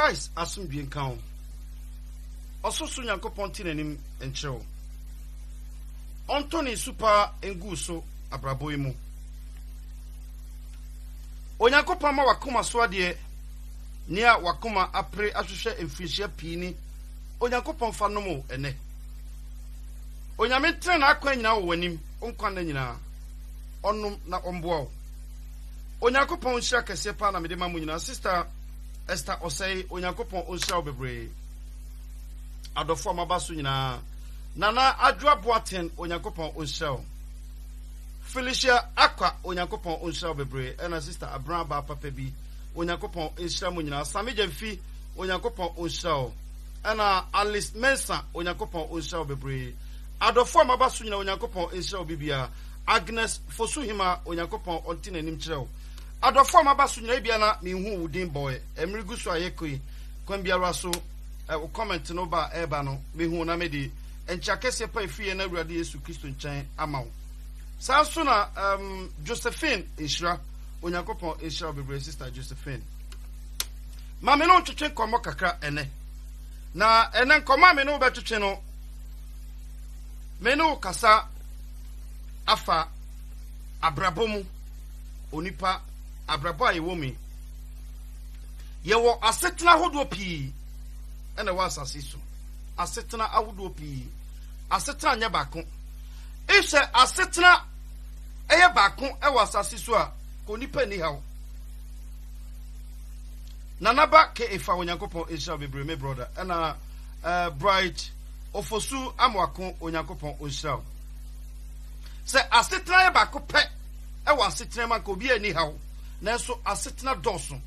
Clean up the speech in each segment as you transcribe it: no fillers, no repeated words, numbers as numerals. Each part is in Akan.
Christ asumdwe nka ho ososo Nyankopɔn tinanim enkyerɛw Ontoni super enguso abrabo mu Onyankopɔn ma wakoma so ade nia wakoma apre ahwehwɛ emfirihia piini Onyankopɔn fa no mo ene Onyame tre na akwa nyina wo wanim onkwa na nyina onum na omboa Onyankopɔn nhyira kɛse pa na mede ma mu nyina sister Esther Osei Onyankopɔn onhyira wo bebre adofo amabaso nyina Nana Adwa Boaten Onyankopɔn onhyira wo Felicia Akwa Onyankopɔn onhyira wo bebre ena sister Abraham ba papa bi Onyankopɔn onhyira mu nyina Sami Jamfi Onyankopɔn onhyira wo ena Alice Mensa Onyankopɔn onhyira wo bebre adofo amabaso nyina Onyankopɔn onhyira wo bibia Agnes Fosuhima Onyankopɔn onti nanim kyerɛw adofo amabaso nyina bia na mehu wudin boy emrigu so ayekoi kwan biara so comment no ba eba no mehu na medi enchakese pa efie na Awurade Yesu Kristo nkyɛn amaw sanso na Josephine Ishra Onyankopɔn Ishra bebre sister Josephine ma me no twetwe komo kakra ene na ene nkoma me no betwetwe no me no kasa afa abrabomu onipa abrabo ayewomi yewo asetena hodo pii ene wa asase so asetena ahodo pii asetena nya baako ise asetena eye baako e wa asase so a ko nipa ni hawo nanaba ke efa Onyankopɔn Israel bebre me brother ena bright ofosu amwako Onyankopɔn Israel se asetena ye baako pe e wa asetena man ko bi ani hawo nanso asetena dɔso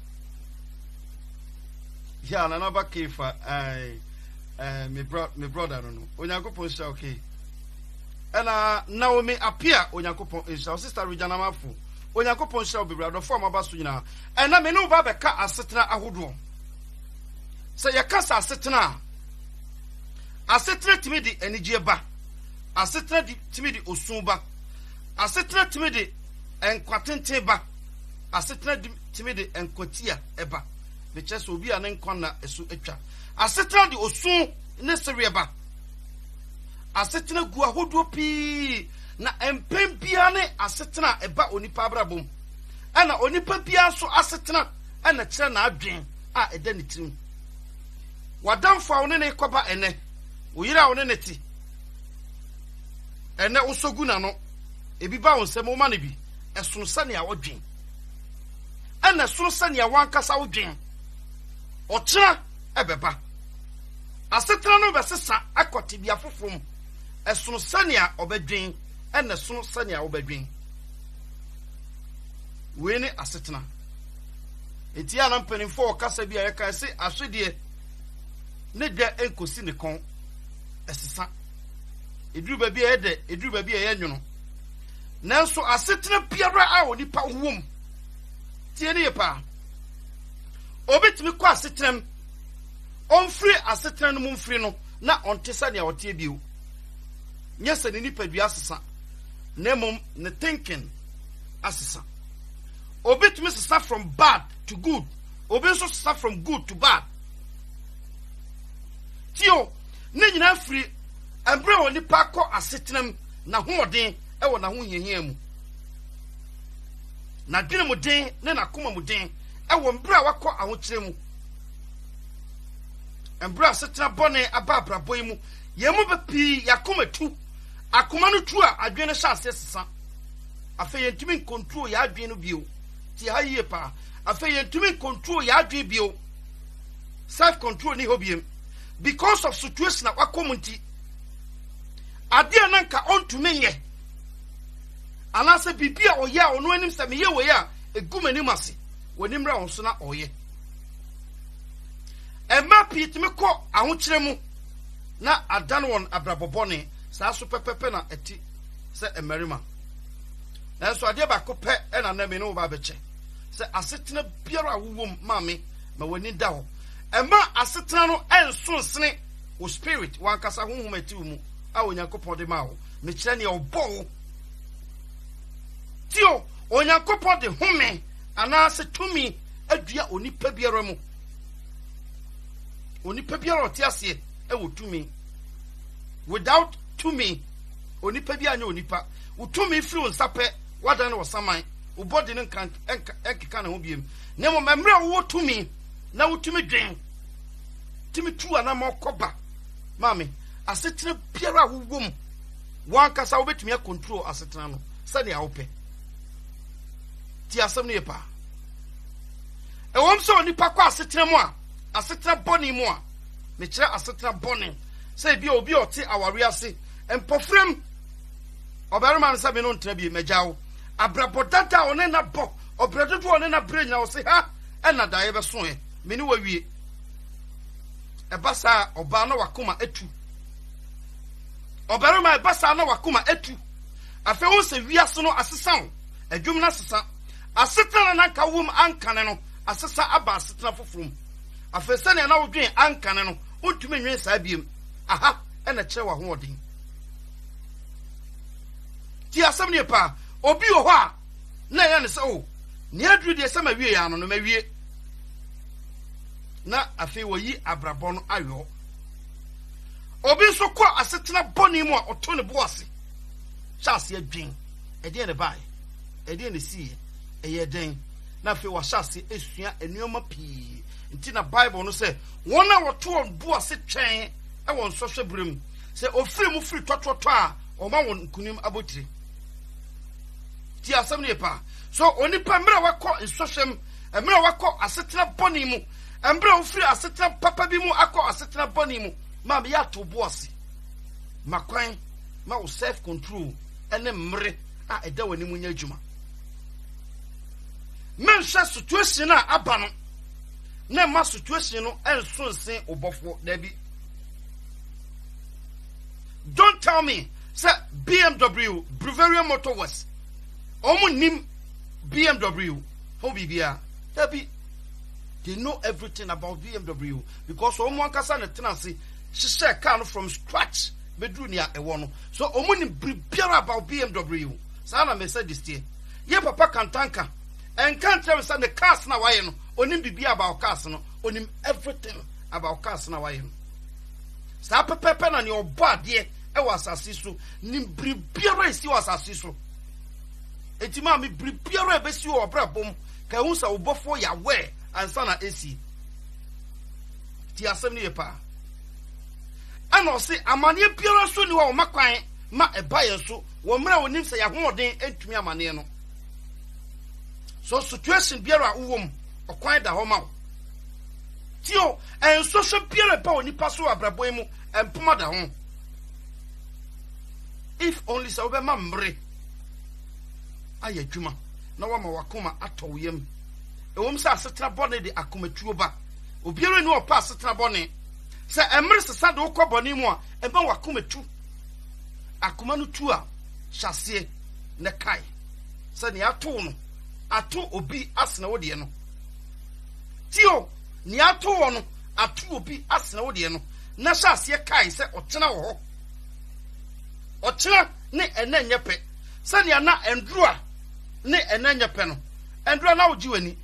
ya nanaba ke efa me brother no Onyankopɔn Israel okay ena Naomi Apia Onyankopɔn Israel sister Regina Mafu Onyankopɔn Israel bebre adofo amabaso nyina ena me no ba beka asetena ahodo se ye kasa asetena timi di anigye ba asetena timi di osun ba asetena timi di enkwatenten ba asetena timi di enkotia eba be kyese obi a ne nkwa na esu atwa asetena di osun ne sere ba asetena gu ahodo pii na empem bia ne asetena eba onipa abrabom ana onipa bia so asetena ana kyerɛ na adwen a eda ne tirim wadamfo a ne koba ene oyira wo ne ti ene usogu na no ebi ba won sɛm ma ne bi ɛsono sane a wodwen ana sono sane a wankasa wodwen ɔkyena ɛbɛba asetena no bɛsesa akɔte bia fofom ɛsono sane a ɔbɛdwen ɛna sono sane a wobɛdwen we ne asetena enti ana mpanimfo ɔkasa bi a yɛka se ahwedie ne da enkosi ne kon esisa eduru ba bi a yɛde eduru ba bi a yɛnwono nanso asetena biara a onipa wom tie ne yepa obetimi kɔ asetenam onfiri asetena no mumfiri no na ontesa ne awote bio nyesa ne nipa dua asesa nemom ne thinking asesa obetimi sesa from bad to good obenso sesa from good to bad tio ne nyina firi embre woni pa kɔ asetenam na hoɔden ɛwɔ na ho hiahia mu na dwene mu den ne na koma mu den ɛwɔ mbre a wakɔ ahokyere mu embre asetena bɔne aba abrabɔ yi mu yemu be pii yakoma tu akoma no tu a adwene hyɛ ase sesa afa yentumi control ya adwene no bio ti ha yie pa afa yentumi control ya adwene bio self control ni hobiem because of situation that wakomunti adia nanka ontumi ye anase bibia oya ono anim se me ye we ya egumani mase wonimra won so na oye emma pitimi ko ahokyere mu na adan won abrabobone saa so pepepe na eti se emerima na so adia ba ko pe na na me no ba beche se asetena biara wowom mame ma woni da ho emma asetena no enso sene o spirit wankasa honhom ati mu a Onyankopɔn de ma wo me kyerɛ ne obɔ tio Onyankopɔn de home ana se tumi adua onipa biara mu onipa biara otiase tumi. Without tumi onipa bi anya onipa utumi free onsape wadan no saman wo body no kan enkeka na ho biem na mo memre wo tumi na wotumi dwen timi tu ana ma koba mami asetena biara wowom wankasa wo betumi control asetena no sane a wope ti asem ne pa ewom so onipa kwa asetena mu a asetena boni mu a me kire asetena boni say bi obi oti aware ase empofrem oberman sabe no ntra bi mejawo abrabodada one na bo obredodo one na brenya wo se ha ena dae be so e me ni wawie ebasa oba na wakoma etu oberman ebasa na wakoma etu afi wo se wiase no asesan adwum na sesa asetana na ka wom ankane no asesa aba asetana foforom afi se na wo dwen ankane no ontumi nwen sa biem aha ena kire wa ho odin ti asem ne pa obi o ho a na ya ne se o ne adru de sama wie ya no no mawie na afi wo yi abrabọ no ayo obi so kọ asetena boni mu a oto ne boase chase adwen ede ne bai ede ne sie eye den na afi wa chase esua enuoma pii nti na bible no se wona woto boase twen e won sohwe brem se ofiri mu firi tototo a o ma won kunim abotire ti asem ne pa so onipa mra wakọ nsohwem mra wakọ asetena boni mu mra ofiri asetena papa bi mu akọ asetena boni mu ma me ya to boase makwan ma o self control ene mre a eda wani mu nya adwuma menhwe situation a aba no na ma situation no enso nsen obofo da bi. Don't tell me say BMW Bavarian Motor West omo nim BMW ho bibia da bi. They know everything about BMW because omo ankasa na tenancy hye car no from scratch bedru nia ewo no so omo nim bibiara about BMW sa na me say this tie ye papa kantanka and can't tell us the cars na why no onim bibia about cars no onim everything about cars na why no sa pepe na ne obade e was asase nim bibiara isi was asase etima me bibiara be si obrabom ka hu sa obofo ya we ansa na esi ti asem ne pa ano se amane biara so ni wa makwan ma ebaye so wo mra wonim se ya hoden entumi amane no so situation biara uwom okwan da ho ma tio en social biara pa oni paso abrabo mu empoma da ho if only so be mamre ayadwuma na wa ma wakoma atowyem ewom se asetena bone de akomatuo ba obiara ni opa asetena bone se emre sesa de ukoboni mu a eba wakomatu akoma no tu a hyase ne kai se ne ato no ato obi asena wo de no tio ni ato wo no ato obi asena wo de no na hyase kai se otena wo ho otena ne enanye pe se ne na endrua ne enanye pe no endrua na wo jiwani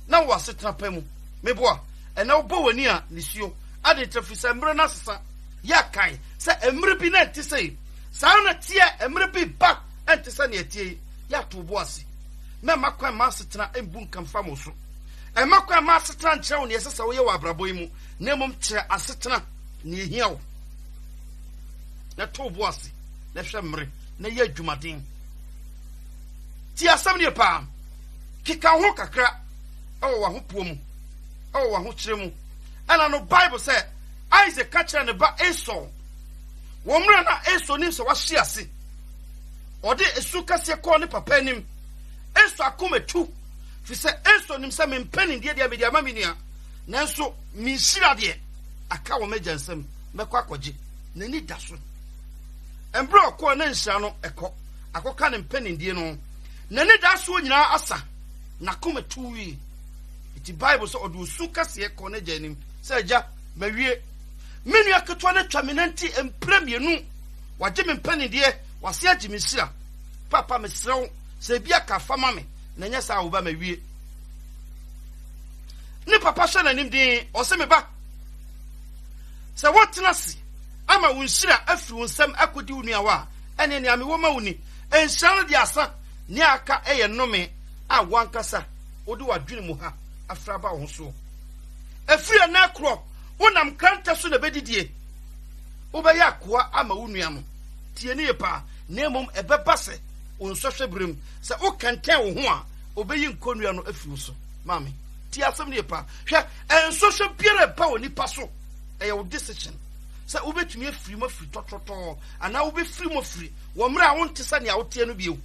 na wo asetena pa mu meboa ena wo bo wani a nisio ade trafisa mre na sesa ya kai se emre bi na ti sei sa na tie emre bi ba ente se ne tie ya to boase me makwa ma setena embu nkamfa mo so e makwa ma setena nkyerɛ ne yesesa wo ye wa abrabɔ yi mu na mom kyerɛ asetena ne ehia wo na to boase na hwɛ mre na ye adwumaden ti asɛm ne pa kika ho kakra wa ho puo mu wa ho kyerɛ mu ana no Bible say Isaac catcher ne ba Esau wo mre na Esau nim so wa hye ase ode esu kase ko ne papa nim Esau akometu fi se Esau nim se mempani de de media maminia nanso mi hira de aka wo majansam mekọ akọje nani da so embro ko na nhia no ekọ akoka ne mpani de no nani da so nyina asa na kometu wi iti Bible so ode esu kase ko ne janim seja mawie menu aketwa na twamenanti empremienu waje me mpani de wase agi me hira papa me serew se bia ka fama me na nya sa wo ba mawie ni papa hwe na nim din o se me ba se wotena si ama wo nhira afiri wo nsam akodi wo nuawa ene ne ame wo ma woni enhira no de asa ne aka eye nnome a wankasa wode wadwene mu ha afraba wo so afiri na kro wonam kranta so na bedidie wobɛyɛ akoa ama wo nua no tie ne yepa na mom ɛbɛba sɛ onsohwɛ brem sɛ wo kɛntɛn wo ho a obɛyi nkonua no afiri so maame tie asɛm ne yepa hwɛ ensohwɛ biara ba wo nipa so ɛyɛ wo decision sɛ wobɛtumi afiri mo afiri tɔtɔtɔ ana wobɛfiri mo afiri wɔ mmerɛ a wonte sɛ nea wotie no bio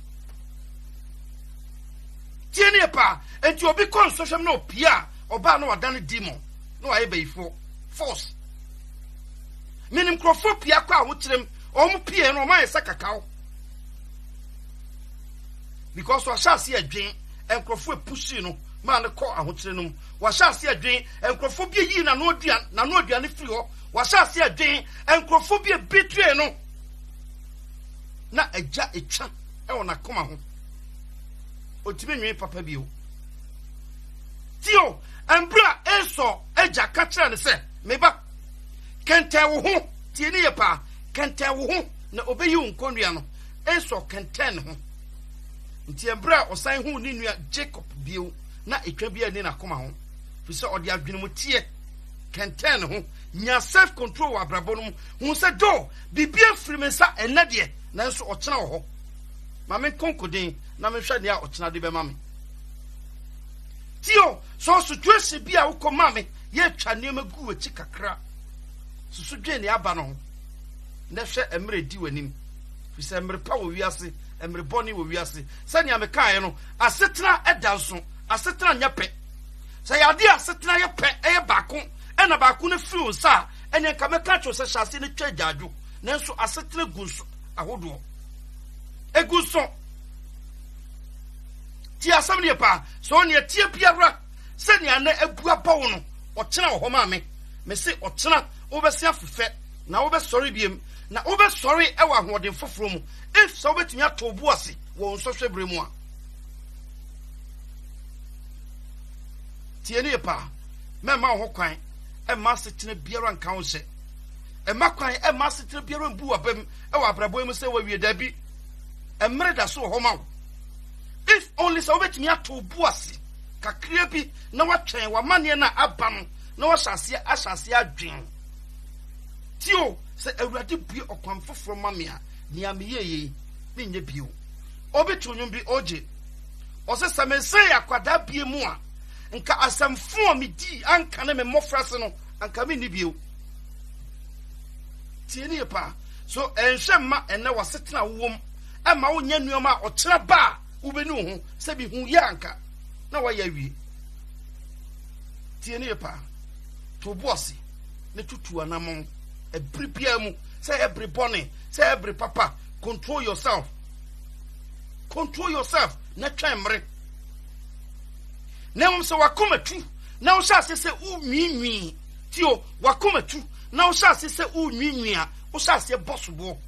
tie ne yepa enti obi kɔ nsohwɛm na opia ɔbaa no wadane demon na wayɛ bayifo force minim krofo pia kwa wotirem omu pie no ma yesa kakao because wa shasi adwen enkrofo epushi no ma ne kɔ ahotire no wa shasi adwen enkrofo bia yi na no aduane firi ho wa shasi adwen enkrofo bia betue no na agya etwa e wona koma ho otime nwe papa bio tio embra enso agya ka kire ne se meba kente wo ho tie ne yepa kente wo ho na obeyi nkonua no enso kente ne ho nti embra osan ho ni nua Jacob bio na etwa bia ni na koma ho fi se ode adwene mu tie kente ne ho nya self control wa brabo no hu se do bibia firi me sa enade na enso okena wo ho ma me konkodin na me hwa ne a okena de be ma me tio so situation bia wo ko ma me ye twa ne ma gu wachi kakra susu dwe ne aba no na hwɛ emre di wanim fi se emre pa wo wiase emre boni wo wiase sani ame kae no asetena edanso asetena nyape sɛ yade asetena ye pɛ eye baako ɛna baako na firi onsa ɛne nka meka twa sɛ hyase ne twa gyaadwo nanso asetena gunso ahodo egunso ti asam ne pa so ne tie biara sɛ ne ana abua bawo no ɔkyena wo hɔ ma me se ɔkyena wobɛsia fefɛ na wobɛsɔre biem na wobɛsɔre ɛwɔ ahoɔden foforo mu if sɛ wobɛtumi ato bo ase wɔ nsɔhwɛ bere mu a tie ne pa mɛma wo ho kwan ɛma setena biara nka wo hyɛ ɛma kwan ɛma setena biara mbu wabam ɛwɔ abrabɔ mu sɛ wawie da bi ɛmmerɛ da so wɔ hɔ ma wo if only sɛ wobɛtumi ato bo ase kakra bi na watwɛn wamanneɛ no aba no na wahyɛ ahyɛ adwen tio se awurade bue okwan foforo ma me a nia me yeye ne nya bio obetu nwom bi oje ose samense yakwada bie mu a nka asamfo a me di anka ne me mofrase no anka me ni bio tie ne pa so enhwe ma ene wasetena wom ama wo nya nuoma a okyera ba wobenu ho se bi hu ya anka na wa ya wie tie ne pa to boss ne tutu anamon every PM, say every bonny, say every papa, control yourself. Control yourself, not try mre. Now so wakuma tu, now shall say me. Tio, wakuma tu, now shall say me, o shall say boss bo.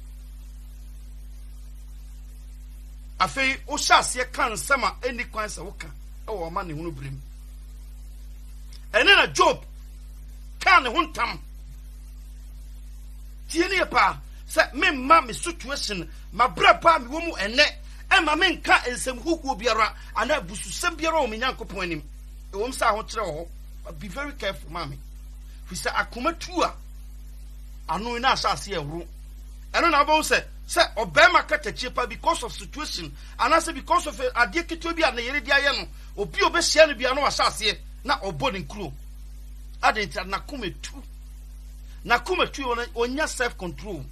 Afe, o shall say can summer any coins a woka, or money who brim. And then a job, can huntam. Tiene pa se me ma me situation ma brapa me wo mu ene e ma me nka ensem hukuo biara ana bususem biara o me nyankopon anim e wo msa ho kire ho be very careful mami fi se akoma tu a anu na asase ewru eno na bo se obema katachi pa because of situation ana se because of ade keto bi ana yere dia ye no obi obehia no bia no asase na obodi nkuro ade na kometu na kuma tu onya self control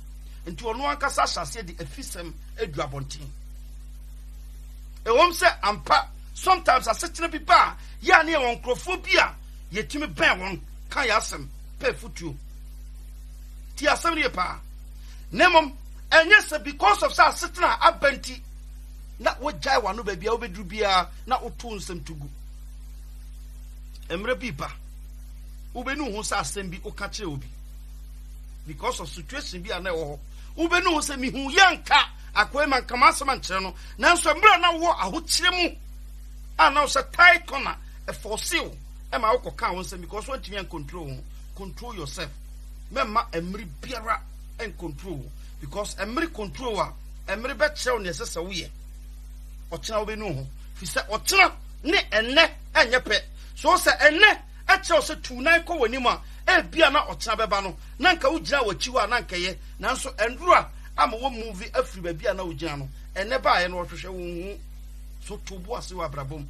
nti ono ankasa hyase de afisem aduabonten e wom se ampa sometimes asetena bi ba ya na won krofobia yetimi ben won kan ya asem pe futuo ti asem ne pa nemom enye se because of sa asetena abanti na wojai wano ba bia obedru bia na oto nsem tugu emre bi ba ubenu hu sa asem bi oka kire obi because of situation bi ana wo ubenu se mi hu yanka akwema kama asema nkyere no nanso mra na wo ahokyere mu ana wo se tight corner e for seal e ma wo kan wo se because what you control yourself memma emri biara en control because emri control a emri be chew ne sesa wo ye ochena wo be no ho fi se ochena ne enne enye pe so se enne e chew se tunan ko wani ma e bia na ochena beba no na nka wo gina wachi wa na nka ye nanso enduru a ama wo movie afri ba bia na wo gina no enne ba ye no hwehwe wo hu so tobo ase wa brabom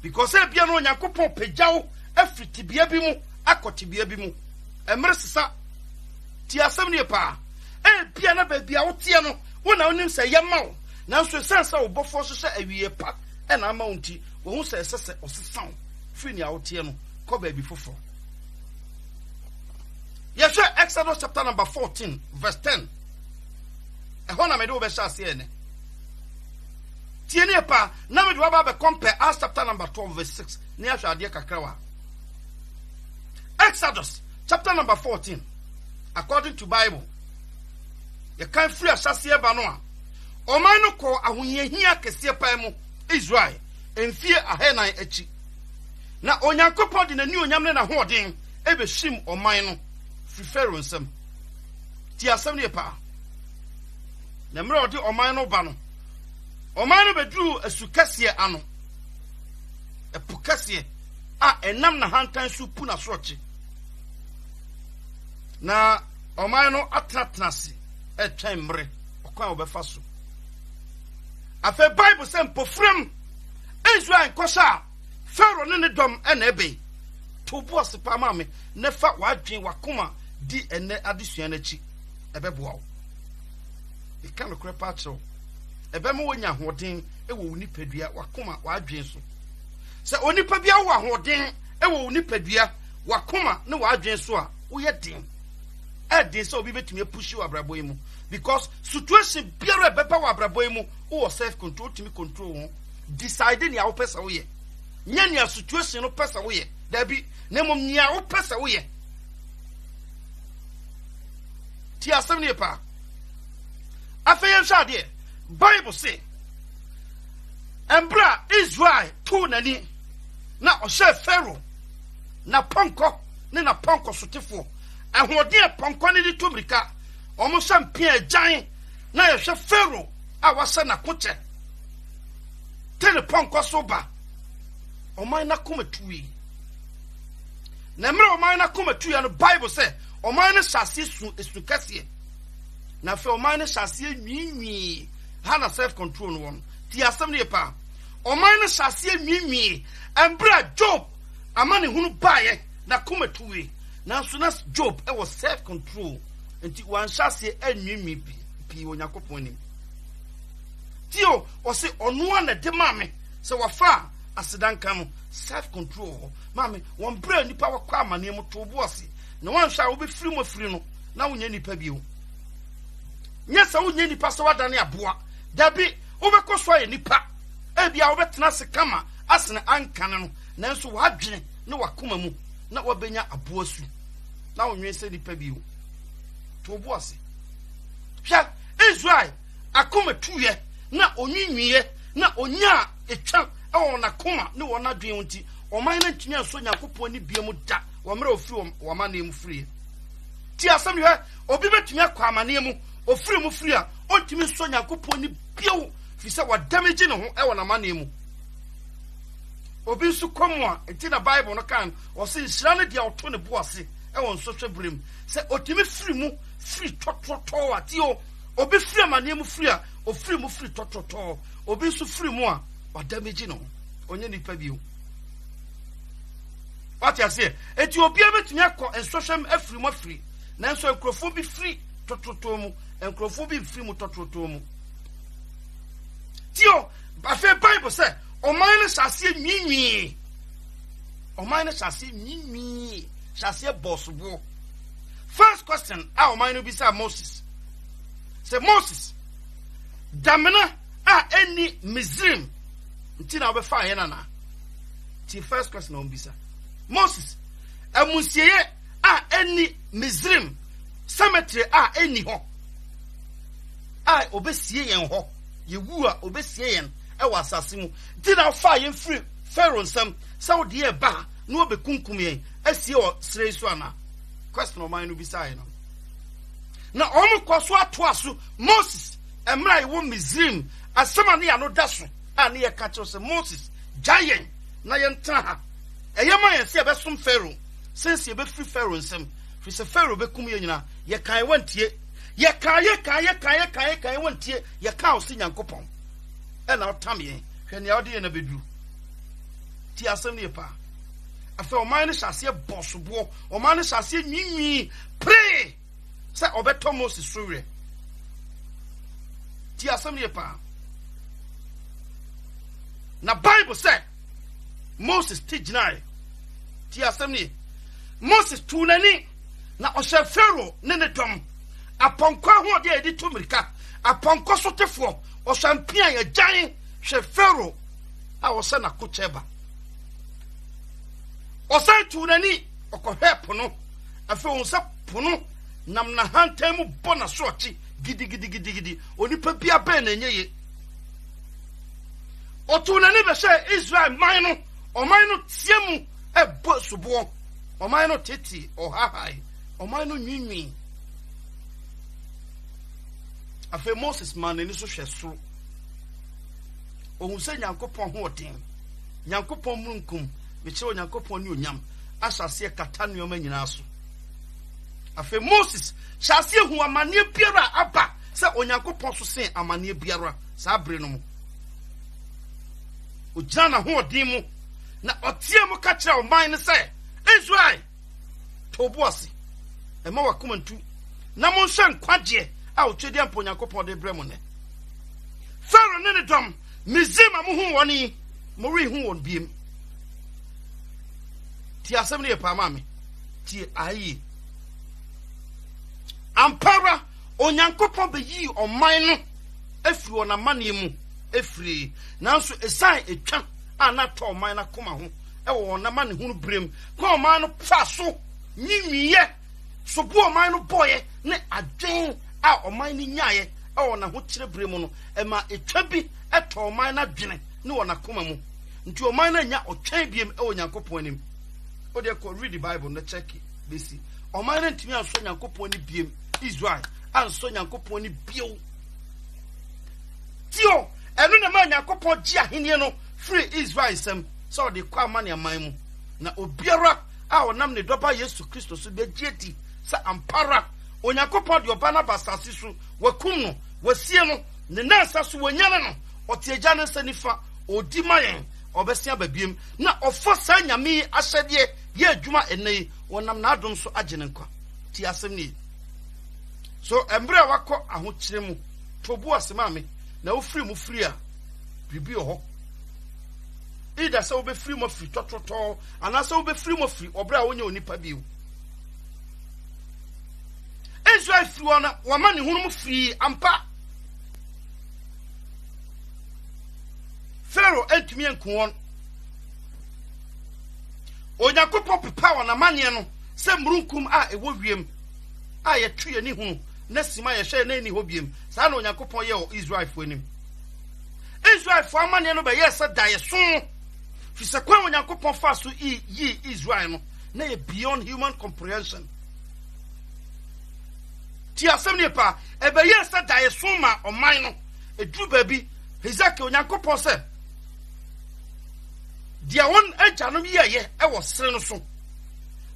because e bia no Nyankopon pagyaw afri tibia bi mu akotibia bi mu emre sesa ti asem ne pa e bia na ba bia wo tie no wo na onim se ye ma wo nanso sensa wo bofo so se awie pa e na ama wonti wo hu se sese osesan free ni a wo tie no ko ba bi fofo. Yes, Exodus chapter number 14 verse 10 e ho na me do be sha se ene tiene pa na me do ba be compare Acts chapter number 12 verse 6 ne ahwa ade kakrawa. Exodus chapter number 14 according to Bible you can free asase ba no a oman no ko ahohiahia kese pa mu Israel emfie ahenan achi na Onyankopɔn de nani onyam ne na hoɔden e be him oman no fi Pharaoh nsam ti asem ne pa na mre odi oman no ba no oman no beduru asukase ano epukase a enam na hantan su pu na sorochi na oman no atratrase etwen mre okwan obefa so afa Bible say mpofrem Israel nkosha Pharaoh ne dom na ebe to boss pa ma me ne fa wadwen wakoma di ene adesua na chi ebeboa wo e kan okre pa cho ebe mo wonya hoden e wo nipadua wakoma wadwen so se onipa bia wo ahoden e wo nipadua wakoma ne wadwen so a wo ye den e den so obi betumi pushi wa brabo yi mu because situation biara beba wa brabo yi mu wo self control timi control ho decide ni a wo pesa wo ye nya ni a situation no pesa wo ye da bi na mom ni a wo pesa wo ye ti asem ne pa afeye hwade Bible say embra Israel to nani na ohye Pharaoh na ponko ne na ponko sotefo ahode ponko ne di tomrika omo champia agyan na yehwe Pharaoh a wasa na koche tele ponko so ba oman na komatuwi na mre oman na komatuwi no Bible say oman na sase su kase na fe oman na sase nwinwi ha na self control no won ti asem ne pa oman na sase nwinwi embra Job amane hunu baye na komatuwi na so na Job e was self control enti wan sase anwinwi pi Onyankopon nim tio o se ono na de mame se wafa asedanka no self control mame won bra nipa wakwa amane mu to boase na wan hwa wo be firi mo firi no na wonya nipa bio nyesa wonya nipa so wadane aboa dabi wo be koso ye nipa e bia wo betena se kama asene ankane no nanso wadwene ne wakoma mu na wabenya aboa su na wonwe se nipa bio to boase hwa Israel akoma tuye na onwinwiye na onya etwa na koma ne wona dwen nti oman na ntumi aso Nyankopon ni biemu da wo mre ofiri wo mane mu firi ti asem ne obi betumi akwa amane mu ofiri mu firi a ontumi so Nyankopon ni bieu fi se wa damage ne ho na mane mu obi su komo a enti na Bible no kan o se nsira ne dia oto ne boase nso hwebrem se otumi firi mu firi tototo ati o obi firi amane mu firi a ofiri mu firi tototo obi su firi mu a wa damage no onye nipa biu what you say Ethiopia betumi akọ ensoshem afiri mu afiri nanso enkrofo bi firi tototo mu enkrofo bi firi mu tototo mu tio afa Bible say oman ne sase nwinwi oman ne sase nwinwi sase bosbo. First question a oman no bi say Moses say Moses damena a eni Misrim nti na obefa ye nana ti first question on bisa Moses amusieye a eni Misrim cemetery a eni ho a obesie yen ho yewu a obesie yen e wasase mu nti na fa ye free Pharaoh nsam sa wo de e ba na obekunkum yen asie o srei so ana question o man no bisai no na omo kwaso atoaso Moses emra wo Misrim asema ne ya no daso a ne ye ka che se Moses giant na ye ntra ha eyema ye se besom Pharaoh since ye be free Pharaoh nsem fi se Pharaoh be kum ye nyina ye kan wantie ye kan wantie ye kan o se Nyankopon e na otam ye hwe ne ode ye na beduru ti asem ne pa afa o man ne hyase bosobo o man ne hyase nwinwi pray se obeto Moses sowre ti asem ne pa na Bible say Moses tijnai ti asem ne Moses tunani na ohye Pharaoh ne ne dom aponko ho de edi tumirika aponko so tefo o champion ya jan hwe Pharaoh a wo se na kocheba o sai tunani okohwe pono afi won sa pono nam na hantan mu bona sochi gidi onipa bia ben na nyeye o tunani be se Israel man no tiemu e bo subo o man no teti o hahai o man no nwinwi afi Moses man ni so hwe so ohun se Nyankopon ho odin Nyankopon munkum me che Nyankopon ni onyam asase kata nneoma nyina so afi Moses hyase hu amane biara aba se Onyankopon so sen amane biara sa abre no mu ojana ho odin mu na otie mu ka kire o man ne se Israel tobuase e ma wakomantu na mo hwe nkwaje a otwedi ampo Onyankopon de bre mu ne Pharaoh ne dom Misrim mo hu woni mo ri hu won biem ti asem ne pa ma me ti ayi ampara Onyankopon be yi o man no afiri wona mane mu afiri nanso esan etwa ana to man na koma ho e wo na mane hu brem ko man no fa so nyinwiye so bo man no boye ne adwen a o man ni nyaaye e wo na ho kire brem no e ma etwa bi e to man na dwene ne wo na koma mu nti o man na nya o twan biem e wo Nyankopon anim o de ko read the Bible na check it besi o man na ntimi anso Nyankopon ni biem Israel anso Nyankopon ni bio tio enu na ma Nyankopon ji ahenie no free Israel sem so de kwa mane aman mu na obiara a onam ne doba Yesu Kristo so be gieti sa ampara Onyankopon de oba na basase so wakum no wasie no ne nansa so wanyane no otieja ne sanifa odi mayen obesia babiem na ofo sa nyame ahyede ye adwuma enei wonam na adom so agene nkwa ti asem ni so embre wakọ ahokire mu tobu asema me na wo free mu free a bibi ho ida se wo be free mo free tototo ana se wo be free mo free obra wonya onipa biu Israel free ona wama ne hunu mu free ampa Pharaoh entumi enkuon Onyankopon pepa wona mane no se mrunkum a ewo wiem a ye tue ni hunu na sima ye hwe na ni hobiem sa na Onyankopon ye o Israel fo anim Israel fo amane no be ye se da ye so fi se kwa Onyankopon fa so yi Israel no na ye beyond human comprehension ti asem ne pa e be ye se da ye so ma o man no edru ba bi Hezekiah Onyankopon se dia won ajanom ye e wo sere no so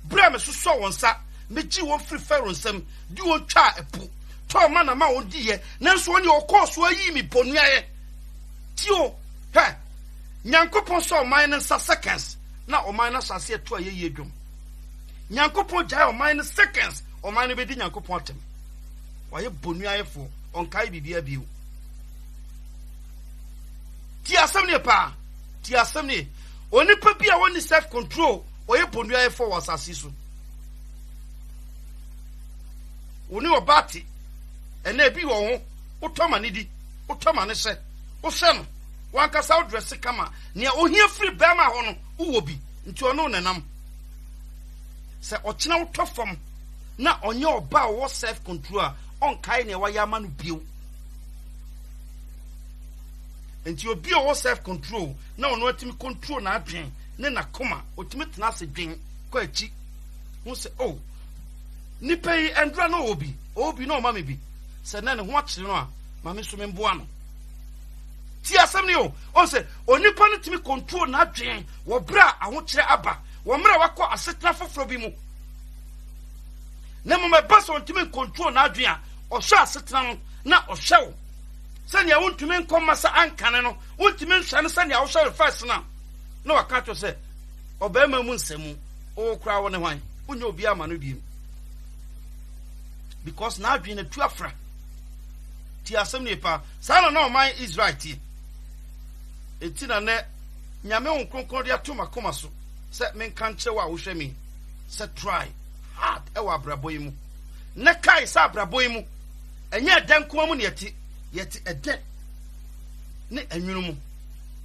bra me so so won sa meji won free Pharaoh nsem di won twa epu to ma na ma won di ye nanso oni okoso ayi mi ponuaye tio he Nyankopon so minus seconds na o minus ase to aye dwom Nyankopon jai o minus seconds o minus be di Nyankopon atem waye bonuaye fo on kai bibia biu ti asem ne pa ti asem ne oni pa bia woni self control oye bonuaye fo wasase so oni obati ene bi wo ho utoma ne di utoma ne hye wo hye no wanka sa dress kama ne ohia free bema ho no wo bi nti ono nenam se ochina utofom na onye oba wo self control on kai ne wayama no bio nti obi wo self control na ono atimi control na adwen ne na koma otimi tena se dwen kwa achi hu se oh nipa yi endra no obi no ma me bi se na ne ho akire no a ma me so me mboa no ti asem ne o se onipa no timi control na adwen wo bra ahokire aba wo mra wakọ asetena foforo bi mu na mo me ba so timi control na adwen a o hwe asetena no na o hwe se ne wontumi nkomma sa ankane no wontumi nhwe no se ne wo hwe first na waka to se obema mu nsemu o kra wo ne hwan unya obi ama no biem because na adwen na tuafra ti asem ne pa sa na o man Israel ti eti na ne nyame won kronkron de atoma koma so se menka nche wa wo hwe mi se try hard e wa abraboy mu ne kai sa abraboy mu enye den ko mu ne yeti eden ne anwunu mu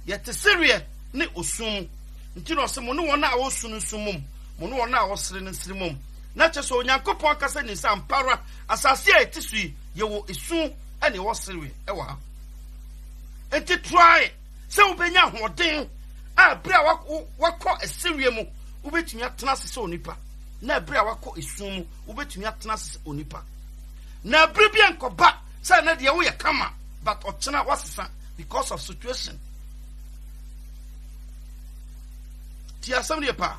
yeti serie ne osum nti no se mo ne wona a wo sunu sumum mo ne wona a wo sere ne siremum na che so onyankopon kasa ni sa ampara asase a eti sui ye wo esu ene wo sere e wa ha enti try se ubenya hoden a bra wakọ eserie mu ubetumi atena sese onipa na bra wakọ esu mu ubetumi atena sese onipa na bra bi ankoba se na de wo ye kama but ochena wasesa because of situation ti asem de pa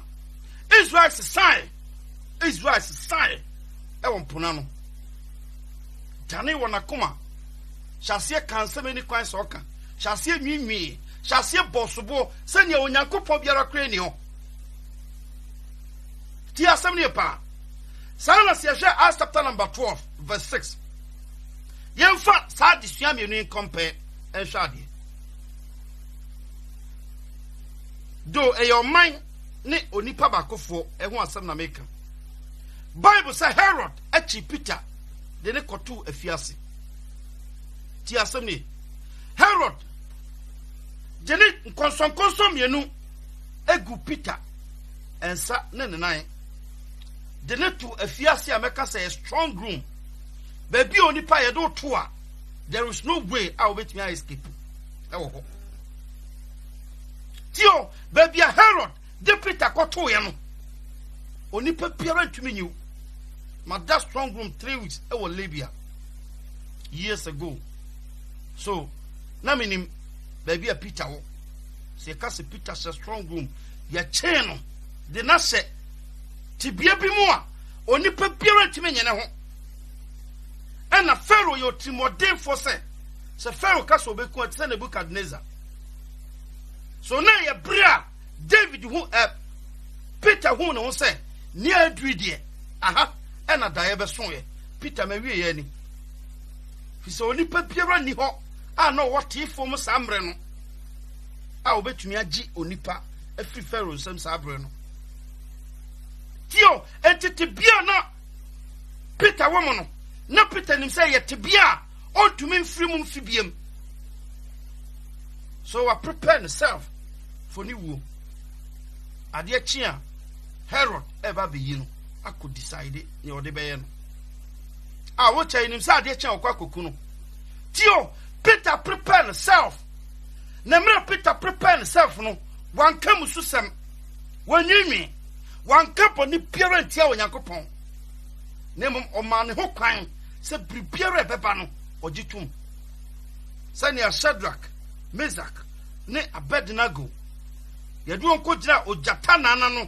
Israel sai e won pona no tane wona koma shasie kansem ni kwan so ka shasie nwinwi shasie bosobo senya onyankopon biara kra ni ho ti asem ne pa sana se hwe Acts chapter number 12 verse 6 yemfa sa disua mienu compare enhwade do eyo man ne onipa bakofo eho asem na meka Bible say Herod achi Peter de ne kotu afiase ti asem ne Herod jeni konson mienu egu Peter ensa ne nenan de ne to afiase ameka say a strong room baby onipa ye do to a there is no way I will bet me escape ewo tio baby Herod de Peter koto ye no onipa piara ntumi nyu ma that strong room 3 weeks ewo Libya years ago so na minim baby a Peter wo se ka se Peter se strong room ya cheno de na se tibia bi mu a onipa biara ntimi nyene ho ena Pharaoh yo timodin for se Pharaoh ka so be ku ati na Nebukadnezar so na ya bra David who Peter who no say ni adri de aha ena da ye be so ye Peter ma wie ye ni fi so onipa biara ni ho a no what if for sambre no a obetumi agi onipa afri Pharaoh sam sabre no tio entity bia na Peter womo no na Peter nim say yet bia ontumi mfiri mu mfibiem so I prepare yourself for new ade chia Herod ever be you I could decide ni ode be no a wo chai nim say ade chia okwa koku no tio Peter prepare himself. Nemra Peter prepare himself no. Wan kam susem. Wanyimi. Wan kapo ni parent ya Onyankopon. Nemom omane ho kwan se prepare beba no ogitum. Sani Shadrach, Meshach, ne Abednego. Yedu onko gira ojata nana no.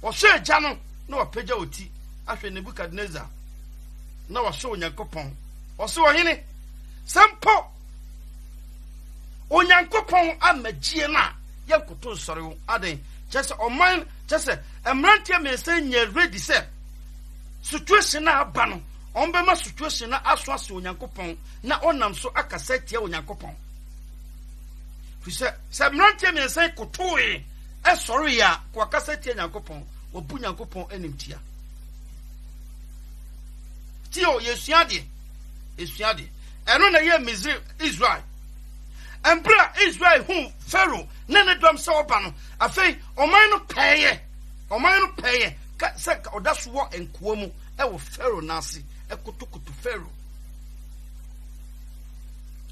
Ohwe eja no na wapeja oti ahwe Nebukadnezar. Na wahwe Onyankopon. Ose ohene Sampo Onyankopon amagie na yankoto sore wo aden chese oman chese emrantia me say nya ready say situation na aba no onbe ma situation na aso ase Onyankopon na onam so akasa tie Onyankopon fi se emrantia me say koto e sore ya ko akasa tie Onyankopon obu Onyankopon animtia tio yesuade eno na ye Misraim Israel embra Israel hu Pharaoh nene dom se oba no afei oman no peye ka se odaso wo enkoa mu e wo Pharaoh nase ekotokoto Pharaoh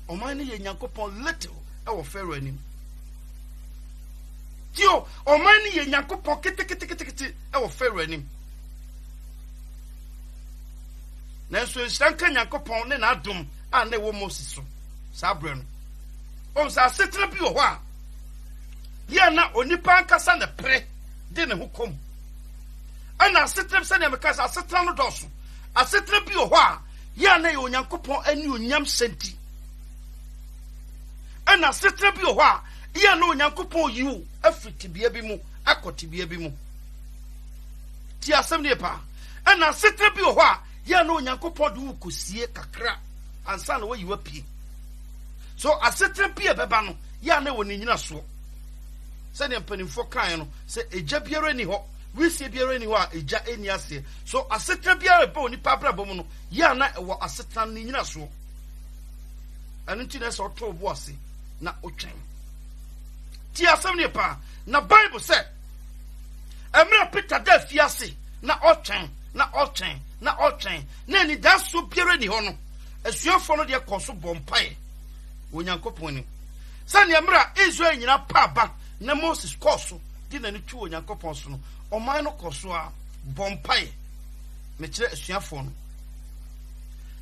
oman ne ye Nyankopon little e wo Pharaoh anim tio oman ne ye Nyankopon kete e wo Pharaoh anim nanso nhyira nyankopɔn ne n'adom a na ɛwɔ Moses so saa brɛ no on sa asetena bi wɔ hɔ a yɛ na onipa ankasa ne pere de ne ho kɔm ana asetena bi sɛ ne meka sɛ asetena no dɔso asetena bi wɔ hɔ a yɛ na yɛ onyankopɔn ani onyam senti ana asetena bi wɔ hɔ a yɛ na onyankopɔn yiw afiri tibea bi mu akɔ tibea bi mu ti asɛm ne pa ana asetena bi wɔ hɔ a yɛ na onyankopɔn de wo kɔsie kakra ansa na wayi wapie so asetena bi ɛbɛba no yɛ na wɔ ne nyina soɔ sɛdeɛ mpanimfoɔ kaeɛ no sɛ egya biara ni hɔ wisie biara ni hɔ a egya ɛni aseɛ so asetena biara ɛbɛ onipa abrabɔ mu no yɛ na ɛwɔ asetena ne nyina soɔ ɛno nti na sɛ ɔtɔ ɔbo ase na ɔtwɛn ti asɛm ne pa na Bible sɛ ɛmmerɛ Peter da afiase na ɔtwɛn na ɔtwɛn na ɔtwɛn na anidasoɔ biara ni hɔ no asuafoɔ no deɛ kɔ so bɔ mpaeɛ onyankopɔn ni sɛnea mmerɛ Israel nyina pa aba na Moses kɔɔ so de n'ani twi onyankopɔn so no ɔman no kɔ so a bɔ mpaeɛ mekyerɛ asuafoɔ no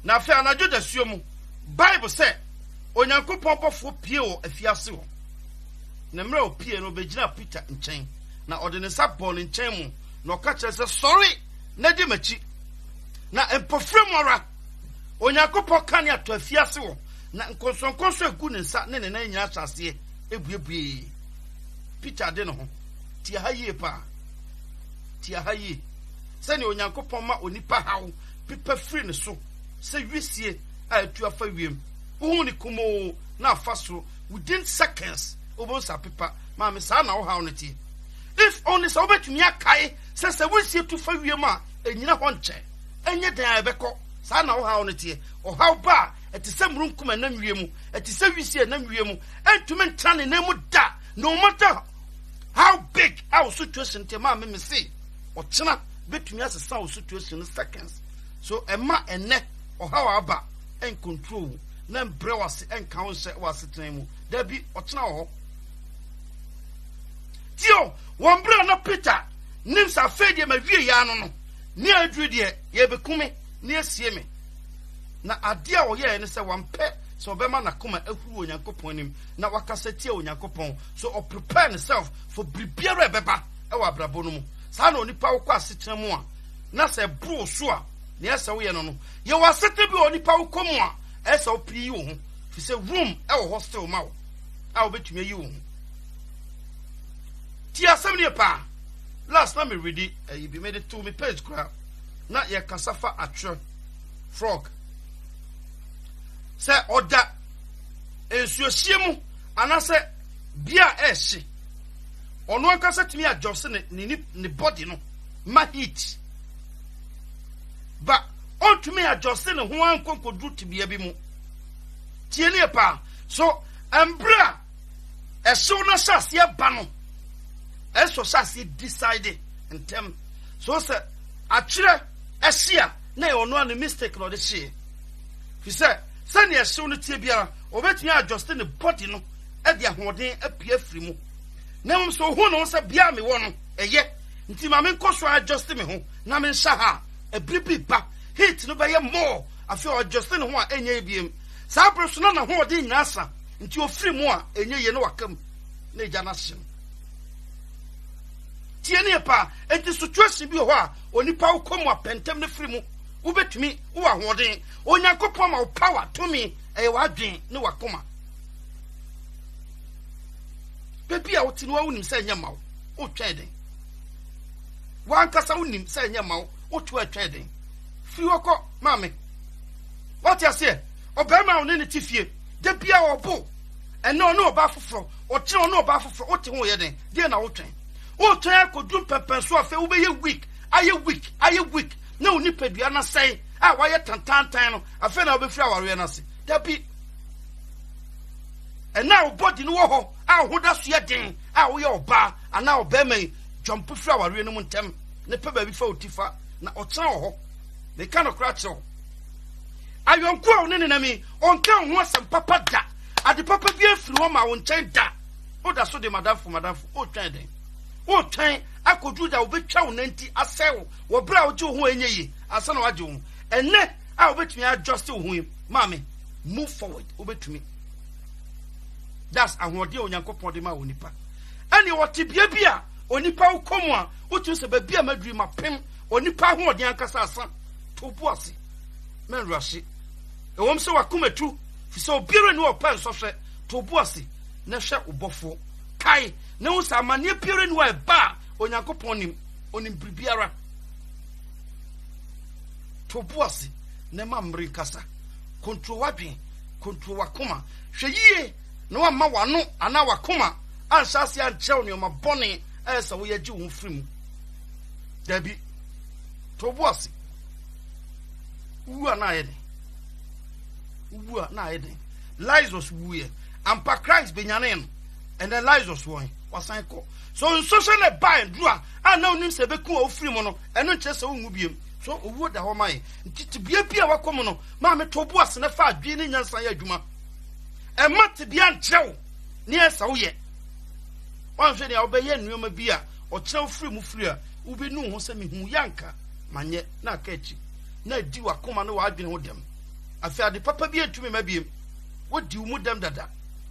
na afei anadwo da suo mu Bible sɛ onyankopɔn bɔfoɔ pie wɔ afiase hɔ na mmerɛ opie no obɛgyina Peter nkyɛn na ɔde ne nsa bɔɔ ne nkyɛn mu na ɔka kyerɛ sɛ sɔre na di m'akyi na mpɔfra mu ara onyankopɔn ka ne atɔ afiase hɔ na nkɔnsɔnkɔnsɔ egu ne nsa ne ne nan nyinaa hyɛ aseɛ ebuebue Peter de ne ho tia ha yie pa tia ha yie sɛnea onyankopɔn ma onipa haw pepa firi ne so sɛ wisie a etu afa wiem wohu ne kumoo na afa so within seconds obonsa pepa maame saa na wo haw ne tie if only sɛ wobɛtumi akae sɛ wisie tu fa wiem a enyina hɔ nkyɛ enye dan a ɛbɛkɔ saa na wo haw ne tie ɔhaw ba ɛte sɛ murunkum ɛnam wiem ɛte sɛ wisie ɛnam wiem ɛntumi ntra ne nan mu da no matter how big our situation te ma me say ɔkyena betumi asesa wo situation in seconds so ɛma ɛnɛ ɔhaw aba ɛn control na mbrɛ wase ɛnka wo hyɛ wase tena mu da bi ɔkyena wɔ hɔ tio wɔn brɛ na Peter nim sa fɛdeɛ ma wie ya no no ne aduru deɛ yɛbɛkume ne asie me na ade a ɔyɛ ne sɛ wampɛ sɛ ɔbɛma nakoma ahuru onyankopɔn anim na wakasa tie onyankopɔn so or prepare himself for bibiara ɛbɛba ɛwɔ abrabɔ no mu saa na onipa wokɔ asetena mu a na sɛ bro so a ne ɛsɛ woyɛ no no yɛwɔ asetena bi wɔ onipa wokɔ mu a ɛsɛ wopiri yi wo ho fi sɛ room ɛwɔ hostel ma wo a wobɛtumi ayi wo ho ti asɛm ne pa last na me ready ayi bi made to me page kora na yɛkasa fa atwerɛ frog sɛ ɔda nsuohyie mu anasɛ bia ɛhye ɔno ankasa tumi adjust ne body no ma heat ba ɔntumi adjust ne ho ankonkoduru tibia bi mu tie ne pa so ambra ɛhyew no hyɛ aseɛ ba no ɛsɔ hyɛ aseɛ decide ntɛm so sɛ atwerɛ ɛhye a na yɛ ɔno a ne mistake na ɔde hyeɛ fi sɛ sani ɛhyew no tie biara obetumi adjust ne body no ɛde ahoɔden apue afiri mu na mmom so hu no sɛ bia me wɔ no ɛyɛ nti ma me nkɔ so adjust me ho na me nhyɛ ha ɛbiribi ba heat no bɛyɛ more afei adjust ne ho a ɛnyɛ biem saa bere so na ahoɔden nyinaa sa nti ofiri mu a ɛnyɛ yɛ no wakam na egya na hye no tie ne pa enti situation bi wɔ hɔ a onipa wokɔ mu apɛntɛm ne firi mu wobɛtumi wo ahoɔden onyankopɔn ma wo power tumi ɛyɛ wadwen ne wakoma bebi a wote no wonim sɛ nyɛ ma wo wotwɛn den wankasa wonim sɛ nyɛ ma wo wotu atwɛn den firi wɔkɔ maame wate aseɛ ɔbɛrima wo ne ne tifie da bia wɔbo ɛne ɔne ɔba foforɔ ɔkyerɛ ɔne ɔba foforɔ wote ho yɛ den deɛ na wotwɛn wotwɛn akɔduru pɛpɛn so afei wobɛyɛ weak ayɛ weak na onipadua na sɛe a wayɛ tantantan no afei na wobɛfiri awareɛ no ase da bi ɛna wo body no wɔ hɔ a wo da so yɛ den a woyɛ ɔbaa anaa ɔbɛrima yi jɔmpo firi awareɛ no mu ntɛm ne pɛ baabi fa otifa na ɔkyena wɔ hɔ ne ka no kora kyerɛw ayɔnko a wo ne nenam yi ɔnka wo ho asɛm papa da ade papa bi afiri hɔ ma wo nkyɛn da woda so de madamfo wotwɛn den wotwɛn akɔduru da wobɛtwa wo nanti asɛ wo wɔbrɛ a wogye wo ho ɛnyɛ yi asa na wagye wo ɛnɛ a obetumi adjust wo hu maame move forward obetumi. That's ahode onyankopon de ma onipa ani wote bia bia onipa ukomu a wotu se ba bia maduri mapem onipa ahode ankasa asa to boase men rush ewom se wakomatu fi se obiere ne opa nsohwe to boase na hwe obofo kai ne wo sa amane piere ne wa ba onyankopon nim onim bibiara to boase ne mamre kasa kontro wadwen kontro wakoma hwe yie no amma wano ana wakoma anhyase ankyɛw ne ɔmabɔne ɛsɛ wo yɛgye wo mfiri dabi to boase uwa na ayede Lazarus wuye ampa Christ benyane no and then Lazarus won wasan kɔ so social ne buy dua ana onim se beku ofiri mu no ɛno nkyɛ sɛ wo ngu biem so owo da hɔ mai ntiti bia bia wakɔm no ma me to boase ne fa adwe ne nyansa yɛ adwuma ɛma bia nkyɛw ne ɛsɛ wo yɛ wanhwɛ ne obɛyɛ nnuoma bi a ɔkyerɛw firi mu firi a wobɛnu ho sɛ mehu yanka manyɛ na aka akyi na di wakoma ne wadwene ho dem afi ade papa bi antumi ma biem wodi wo mu dem dada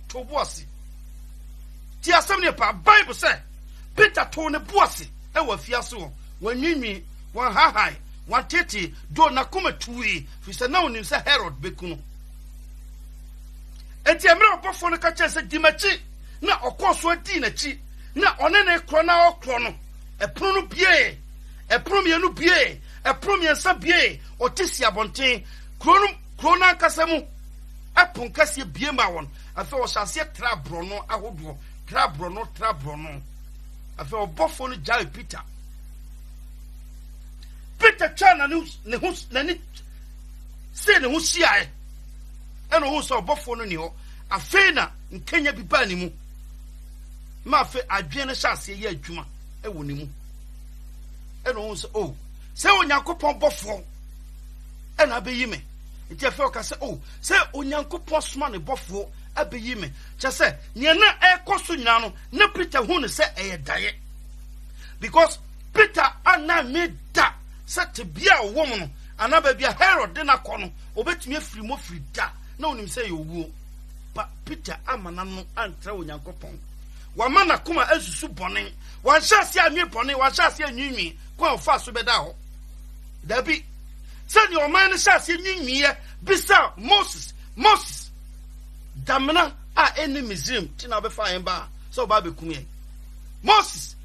to boase ti asɛm ne pa Bible sɛ Peter to ne boase ɛwɔ afiase ho wanwinwi wan hahai wan tete do na koma tuwe fi sɛ na onim sɛ Herod beku no enti emre obofo no ka kyerɛ sɛ di machi na ɔkɔso adi na chi na ɔne ne kro na ɔkro no ɛpono no bie ɛpono mienu bie ɛpono miensa bie ɔtesi abɔnten kro na nkasa mu ɛpon kase bie ma wɔn afɛ ɔhyase tra brono ahodoɔ tra brono afɛ ɔbɔfo no gyae Peter twa ne ho se ne ho siae ɛna ho sɛ ɔbɔfo no ni hɔ afei na nkanya bi ba ne mu ma afei adwene no hyɛ ase yɛ adwuma ɛwɔ ne mu ɛna ho sɛ sɛ onyankopɔn bɔfo ɛna abɛyi me nti afei ɔka sɛ sɛ onyankopɔn soma ne bɔfo abɛyi me kyɛ sɛ nea na ɛkɔ so nyinaa no na Peter hu ne sɛ ɛyɛ daeɛ because Peter ana me da sɛ te bia ɔwɔ mu no ana ba bia Herod de na kɔ no obetumi afiri mo firi da na onim sɛ yɛ owuo ba Peter amana no antra onyankopɔn wama na kuma asusu bɔne wanhyɛ ase anwe bɔne wanhyɛ ase anwinwi kwa ɔfa so bɛda hɔ dabi sɛdeɛ ɔman no hyɛ ase nwinwiɛ bisa Moses damena a ɛne Misraim ti na ɔbɛfa yɛn ba sɛ ɔba bɛkum yɛn Moses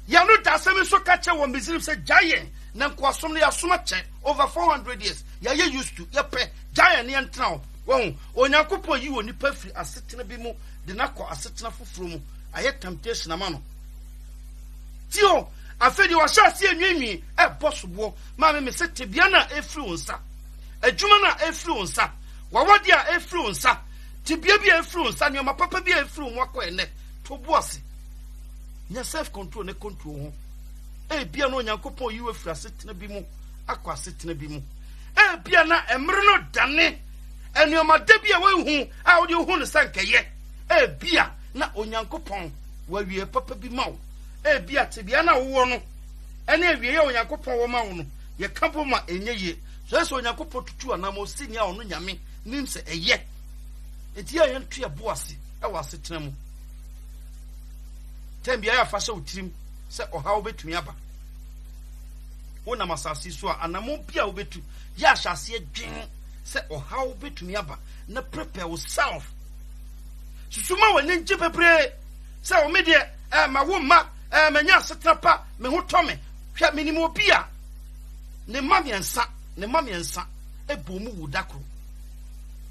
yɛno da asɛm so ka kyɛ wɔ Misraim sɛ gyae na nkoasom no yɛasoma kyɛ over 400 years yɛyɛ used to yɛpɛ gyae ne yɛntena hɔ wɔn onyankopɔn yi wɔ nipa firi asetena bi mu de na kɔ asetena foforo mu ayɛ temptation ama no tio afei de wahyɛ ase enwinwi ɛbɔ soboɔ ma me sɛ tebea na efiri wo nsa adwuma na efiri wo nsa wawade a efiri wo nsa tebea bi a efiri wo nsa nneɛma papa bi a efiri wo akɔ ene to boase nya self control ne control ho bia no onyankopɔn yi wɔ firi asetena bi mu akɔ asetena bi mu bia na emre no dane enoma da bia wahu a wode hu ne sankeye bia na onyankopɔn wawie papa bi mawo bia te bia na wo no ene awie ye onyankopɔn wo mawo no ye kampo ma enye ye so eso onyankopɔn tutu anam osini a ono nyame nim se eye enti ya yentu ya boase wa asetena mu tembia ya fa sɛ utirim sɛ ɔha obetumi aba wona masasi so a anamo bia obetu ya hyase adwen sɛ ɔha obetumi aba na prepare yourself susuma wani nje pebre sɛ o me de ma wo ma manya asetena pa me ho tɔme hwɛ minimo bia ne mamiensa ebomu wudakro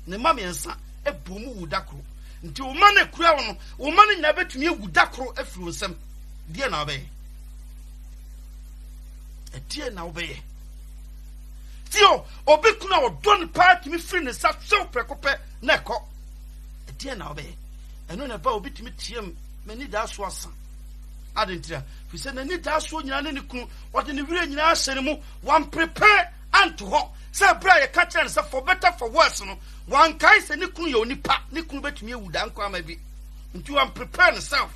ne mamiensa ebomu wudakro nti o ma na kura wo no o ma na betumi wudakro afiri nsam die na obeye die na obeye tio obekuna odon pa timi firi ne sa so prekope na ekɔ die na obeye eno na ba obetumi tiem mani da so asa adentira fi se na ni da so nyina ne kunu ɔde ne wire nyina ahyɛ ne mu wan prepare anto hɔ sɛ bra ye ka kyerɛ sɛ for better for worse no wan kai sɛ ne kunu yɛ onipa ne kunu betumi awuda nkɔ ama bi nti wan prepare himself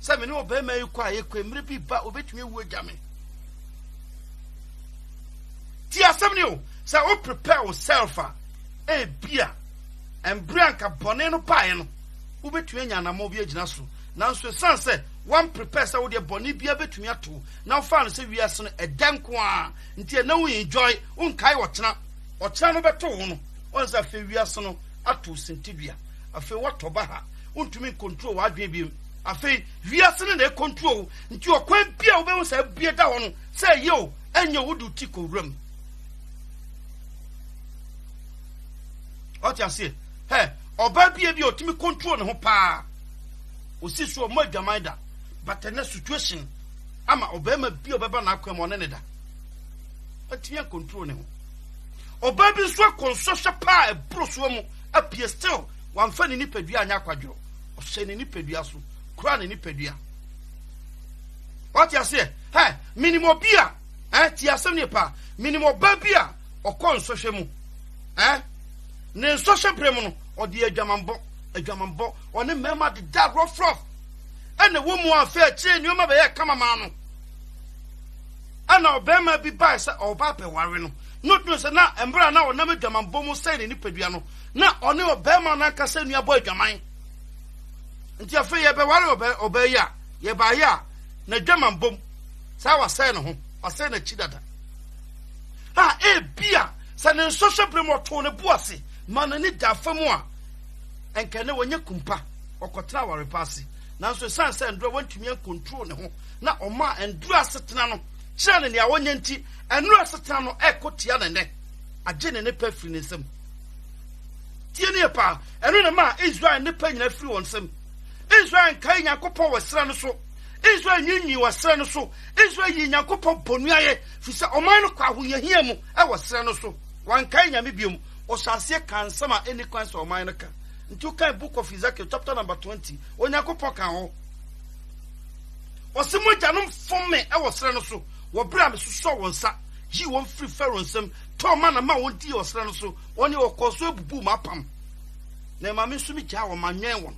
sɛ me ne obɛma yi kɔ ayekɔ emre bi ba obetumi awu agyame ti asɛm ne o say o prepare yourself e bia embranka bone no pae no wo betumi anya na mo bi agina so nanso san say one prepare say wo de bone bia betumi ato na fa no say wiase no edanko a ntie na wo enjoy unkai wochena no beto wo no on say fe wiase no ato sentibia afi wotoba ha untumi control wadwen bi afi wiase no na control nti okwan bia wo be wo say bia da wo no say yo enye wo du ti ko ram what you say hey oba bia bi otumi control ne ho pa osi so mo adwamanda but na situation ama obema bi obeba na akwam one ne da atimi control ne ho oba bi so konsosha pa e broso mu apie still wan fa ni nipadua anya kwadwo o hye ni nipadua so kura ni nipadua what you say hey minimum bia ti asem ne pa minimum ba bia o konsoshe mu ne nsoshe premu no o de adwamambo one mema de da rough ene wo mu afa chi ni o ma be ye kama ma no ana obema bi ba se oba pe ware no no se na embra na onam adwamambo mu se ni padua no na one obema na kasa nua bo adwaman nti afa ye be ware oba ya ye ba ya na adwamambo sa wa se no ho wa se na chi dada bia se ne social premo to ne buase mana ni da famu a enka ne wonye kumpa okotra ware paase nanso sanse ndro wantumi control ne ho na oma ndro asetena no kire ne ya wonye nti enro asetena no ekotia ne agye ne pa firi ne nsam tie ne pa eno ne ma Israel ne pa nyina firi won nsam Israel kai Yakobon wasra no so Israel nyinyi wasra no so Israel yi Yakobon bonuaye fi se oman no kwa ahoyahia mu e wasra no so wan kai nyame biom o sase kan sama any kwan so oman no ka nti kan book of Ezekiel chapter number 20 Yakobon kan ho osimo janom fomme e wasra no so wo bra me so wonsa yi won free Pharaoh nsam to ma na ma won di wasra no so woni wo koso ebubu ma pam na ma me so mi ja wo manwen won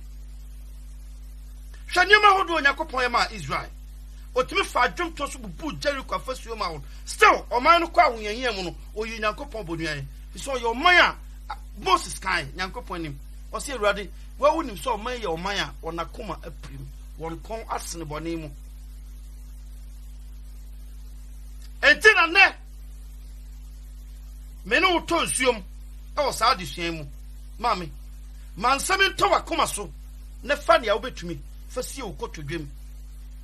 hwanyema hodo Yakobon e ma Israel otimi fa adwom to so bubu Jericho afasuo ma won still oman no kwa ahoyahia mu no oyi Yakobon bonuaye so your man Moses kan Yakobon nim o se Awurade wa wonim so oman ye oman a onakoma aprim won kon asene bone mu entina ne meno uto nsuom e wo saa de suan mu mame mansame to wakoma so ne fa ne a wobetumi fa sie wo kotodwem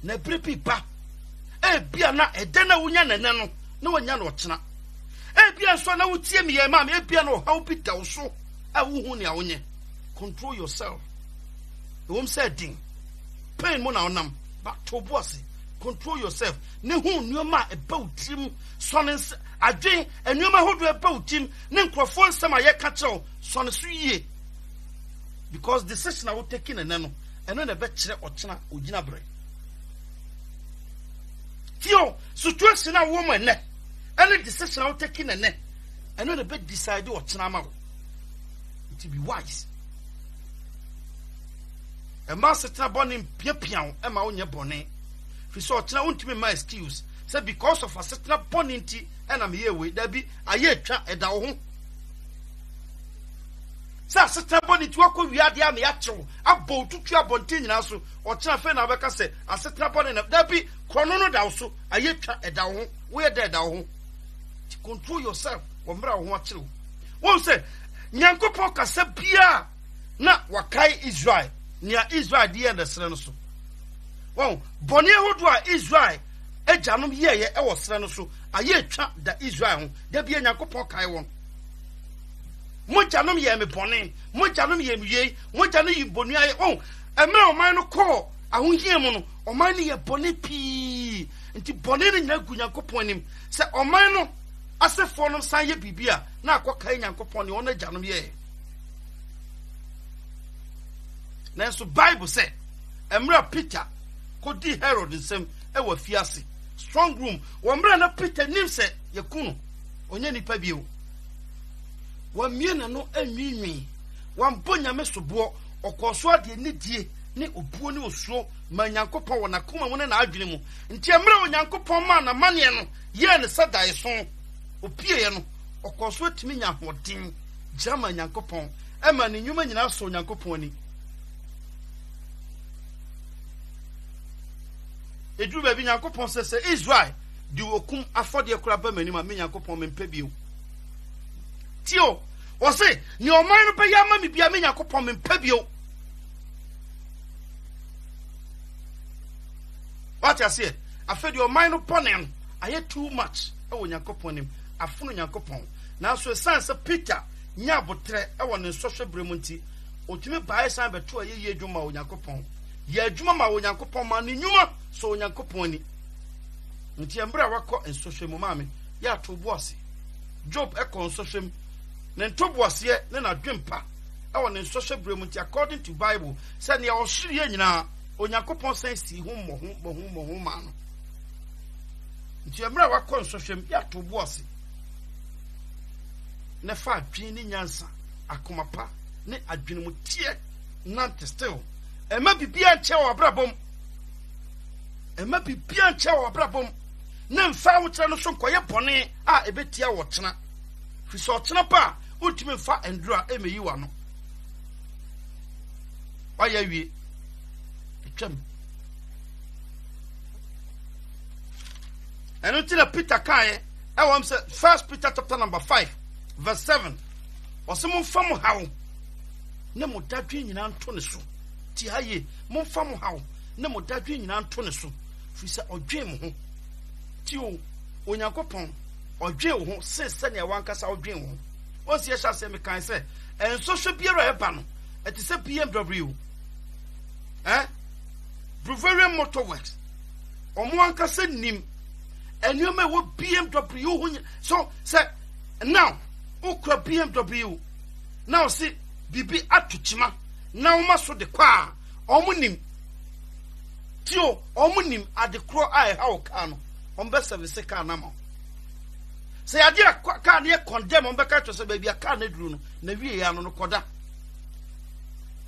na brepi pa bia na ede na wonya nene no na wonya no otena bia so na wotie me ye mame bia no how bi da wo so a wo hu ne a wonye control yourself wom said ding pain mo na onam ba to boase control yourself ne hu nneoma eba utim sonens adwen nneoma hodo eba utim ne nkrofo nsem aye ka kyew sonesu yie because decision I will take in eno na be kire otena ogina bre tio situation a wo mo ne any decision I will take in eno na be decide otena ma to be wise e ma setena boni piapian e ma onye boni fi so otena untimi ma excuse say because of a setena boni nti e na me ye we da bi aye twa e da wo ho sa setena boni ti wako wiade a me ya kyew abo tutu abonte nyina so otena fe na beka say a setena boni na da bi krono no da wo so aye twa e da wo ho we da da wo ho control yourself wo mra wo ho akyew won say Yakobon kasa bia na wakai Israel nia Israel die and sere no so won bone hodo a Israel ejanom yeye e wo sere no so aye twa da Israel ho da bia Yakobon kai won mo janom ye me bone mo janom ye miye mo janom yi bonu aye won emre oman no ko ahohie mu no oman ne ye bone pi nti bone ne nya gu Yakobon nim se oman no asefo no san ye bibia na akokai Yakobon ne ona janom ye nanso Bible say emra Peter kodi Herod nsem e wa fiase strong room womra na Peter nim se yakunu onye nipa bio wa miena no anwinwi wambonya mesobo okoso ade nidie ne obuo ne osuo ma Yakobon wona koma mu na adwene mu nti emra Yakobon ma na mane no ye ne sadae so opie no okoso timi nya hoden jama nyankopon ema ne nyuma nyina so nyankopon ni eduru ba bi nyankopon se Israel di wokum afode kura ba mani ma me nyankopon me mpa bio tio o se ni o man no pa ya ma me bia me nyankopon me mpa bio what you say afede o man no ponen aye too much e wo nyankopon nim afono nyankopon na so sense Peter nya botre e wo ne sohwe bremunti otumi bae san beto aye ye dwuma wo nyankopon ye adwuma ma wo nyankopon ma ne nyuma so wo nyankopon ni nti embra wakọ ensohwe mu maame ya to boase Job e kon sohwe ne to boase ye ne na dwempa e wo ne sohwe bremunti according to Bible say ne o hiri ye nyina o nyankopon san si hu mo ma no nti embra wakọ ensohwe ya to boase ne fa adwin ni nyansa akomapa ne adwin mu tie nante still ema bibia nche wo abrabom ema bibia nche wo abrabom na mfa wo tira no so nkoye bone a ebetia wo tena fi so tena pa ultimi mfa endura emeyi wa no waya wie etwam eno tira Peter kae e won say 1 Peter chapter number 5 verse 7 osemo fam hawo na mo dadwe nyina nto ne so ti haye mo fam hawo na mo dadwe nyina nto ne so fi se odwe mo ho ti o onyankopon odwe wo ho se ne wankasa odwe wo ho onsi ehya se me kan se enso hwe biara eba no eti se BMW Bavarian Motor Works omo ankasa nim enyoma wo BMW ho so se now ukra BMW now see bibi atuchima na uma so de kwa omunim tio omunim adekro ai ha oka no ombe service ka na ma se ade ka na ye condemn ombe ka to se ba bia ka na duru no na wie ya no koda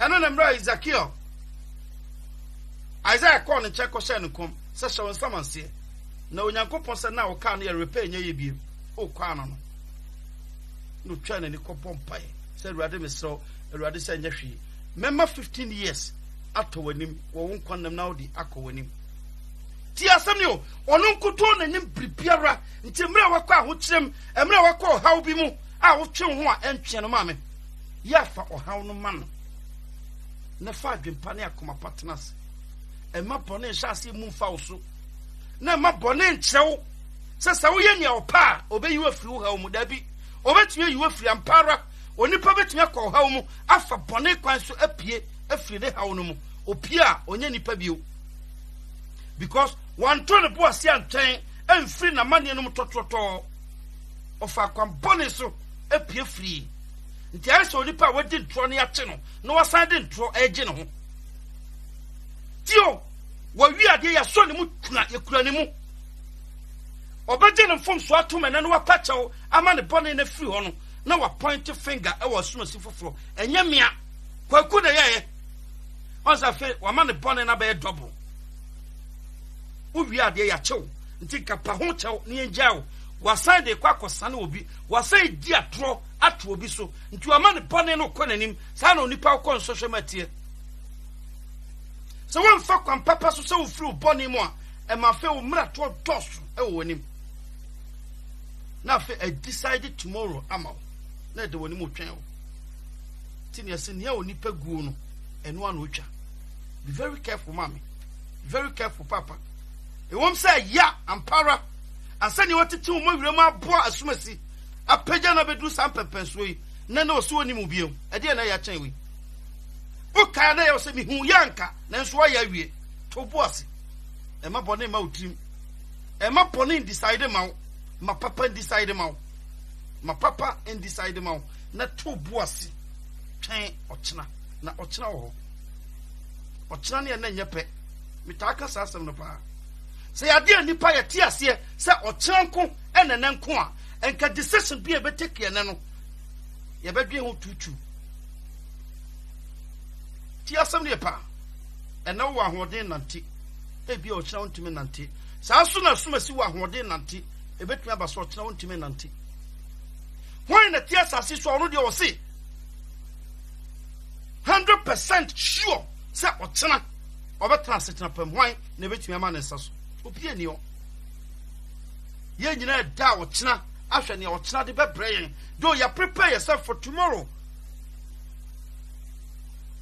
eno na mra Ezekiel Isaiah call ne check ko she nkom se she won samanse na onyankopon se na oka na ye repair nya ye biem o kwa no no twa na ni kopon pai se ruade mesro ruade se nya hwi member 15 years ato wanim wo nkonnam na odi akọwanim ti asem ni o onu nkuto na nim bibiara nti mra wakọ ahokyerem mra wakọ haw bi mu a wo twe ho a entwe no maame ya fa ohaw no ma no na fa adwempa ne akoma partners ema bone nhyase mu mfa wo so na ma bone nkyerɛw sɛ wo yɛ nia opa obeyi wa firi wo haw mu da bi obetumi yi wa firi ampara onipa betumi akọ haw mu afa bone kwan so apie afiri ne haw no mu opia onye nipa bio because one to the boss antwen emfiri na mane no tototo ofa kwan bone so apie free nti aso onipa wadi ntro ne yache no na wasan de ntro age ne ho tio wa wi ade ya so ne mu tuna yakura ne mu obaje ne fom so atoma na no wapachew ama ne bone na free ho no na wa point finger e was no si foforo enye mea kwaku na ye onsa fe wa ma ne bone na be double uwi ade ya chew nti kapa ho chew ne enjao wasan de kwa kosane obi wasan di atro ato obi so nti wa ma ne bone no konanim sa na onipa ko nsohwe matie so won fa kwan papa so se wo free bone mu a e ma fe wo mra to dosu e wo nim na fe I decided tomorrow amaw na de woni mo twen o tini ase ne onipa guo no eno an otwa be very careful mommy very careful papa e won say ya ampara asani wotete wo mawirem aboa asumasi apagya na bedu sam pepenso yi na na oso oni mu biom e de na ya chen wi o ka na ya o se mi hu yanka na nso wa ya wie to boase e ma bone ma utrim e ma bone decide ma ma papa decide ma ma papa decide ma na to boase twen ochena na ochena wo ochena ne na nyepe mitaka sasem no pa se ya de nipa ya ti ase se ochena nko ene ne nko a enka decision bi e beteke ene no ye bedwe ho tutu ti asem ne pa ene wo ahoden nante e bi ochena ontime nante sa so na sumasi wo ahoden nante e betumi abaso ochena ontime nante when the tears are so already or say 100% sure say ochena obetra setna pam hwan na betumi ama ne saso obi ani o ye nyina da ochena ahwe ne ochena de bebre do you prepare yourself for tomorrow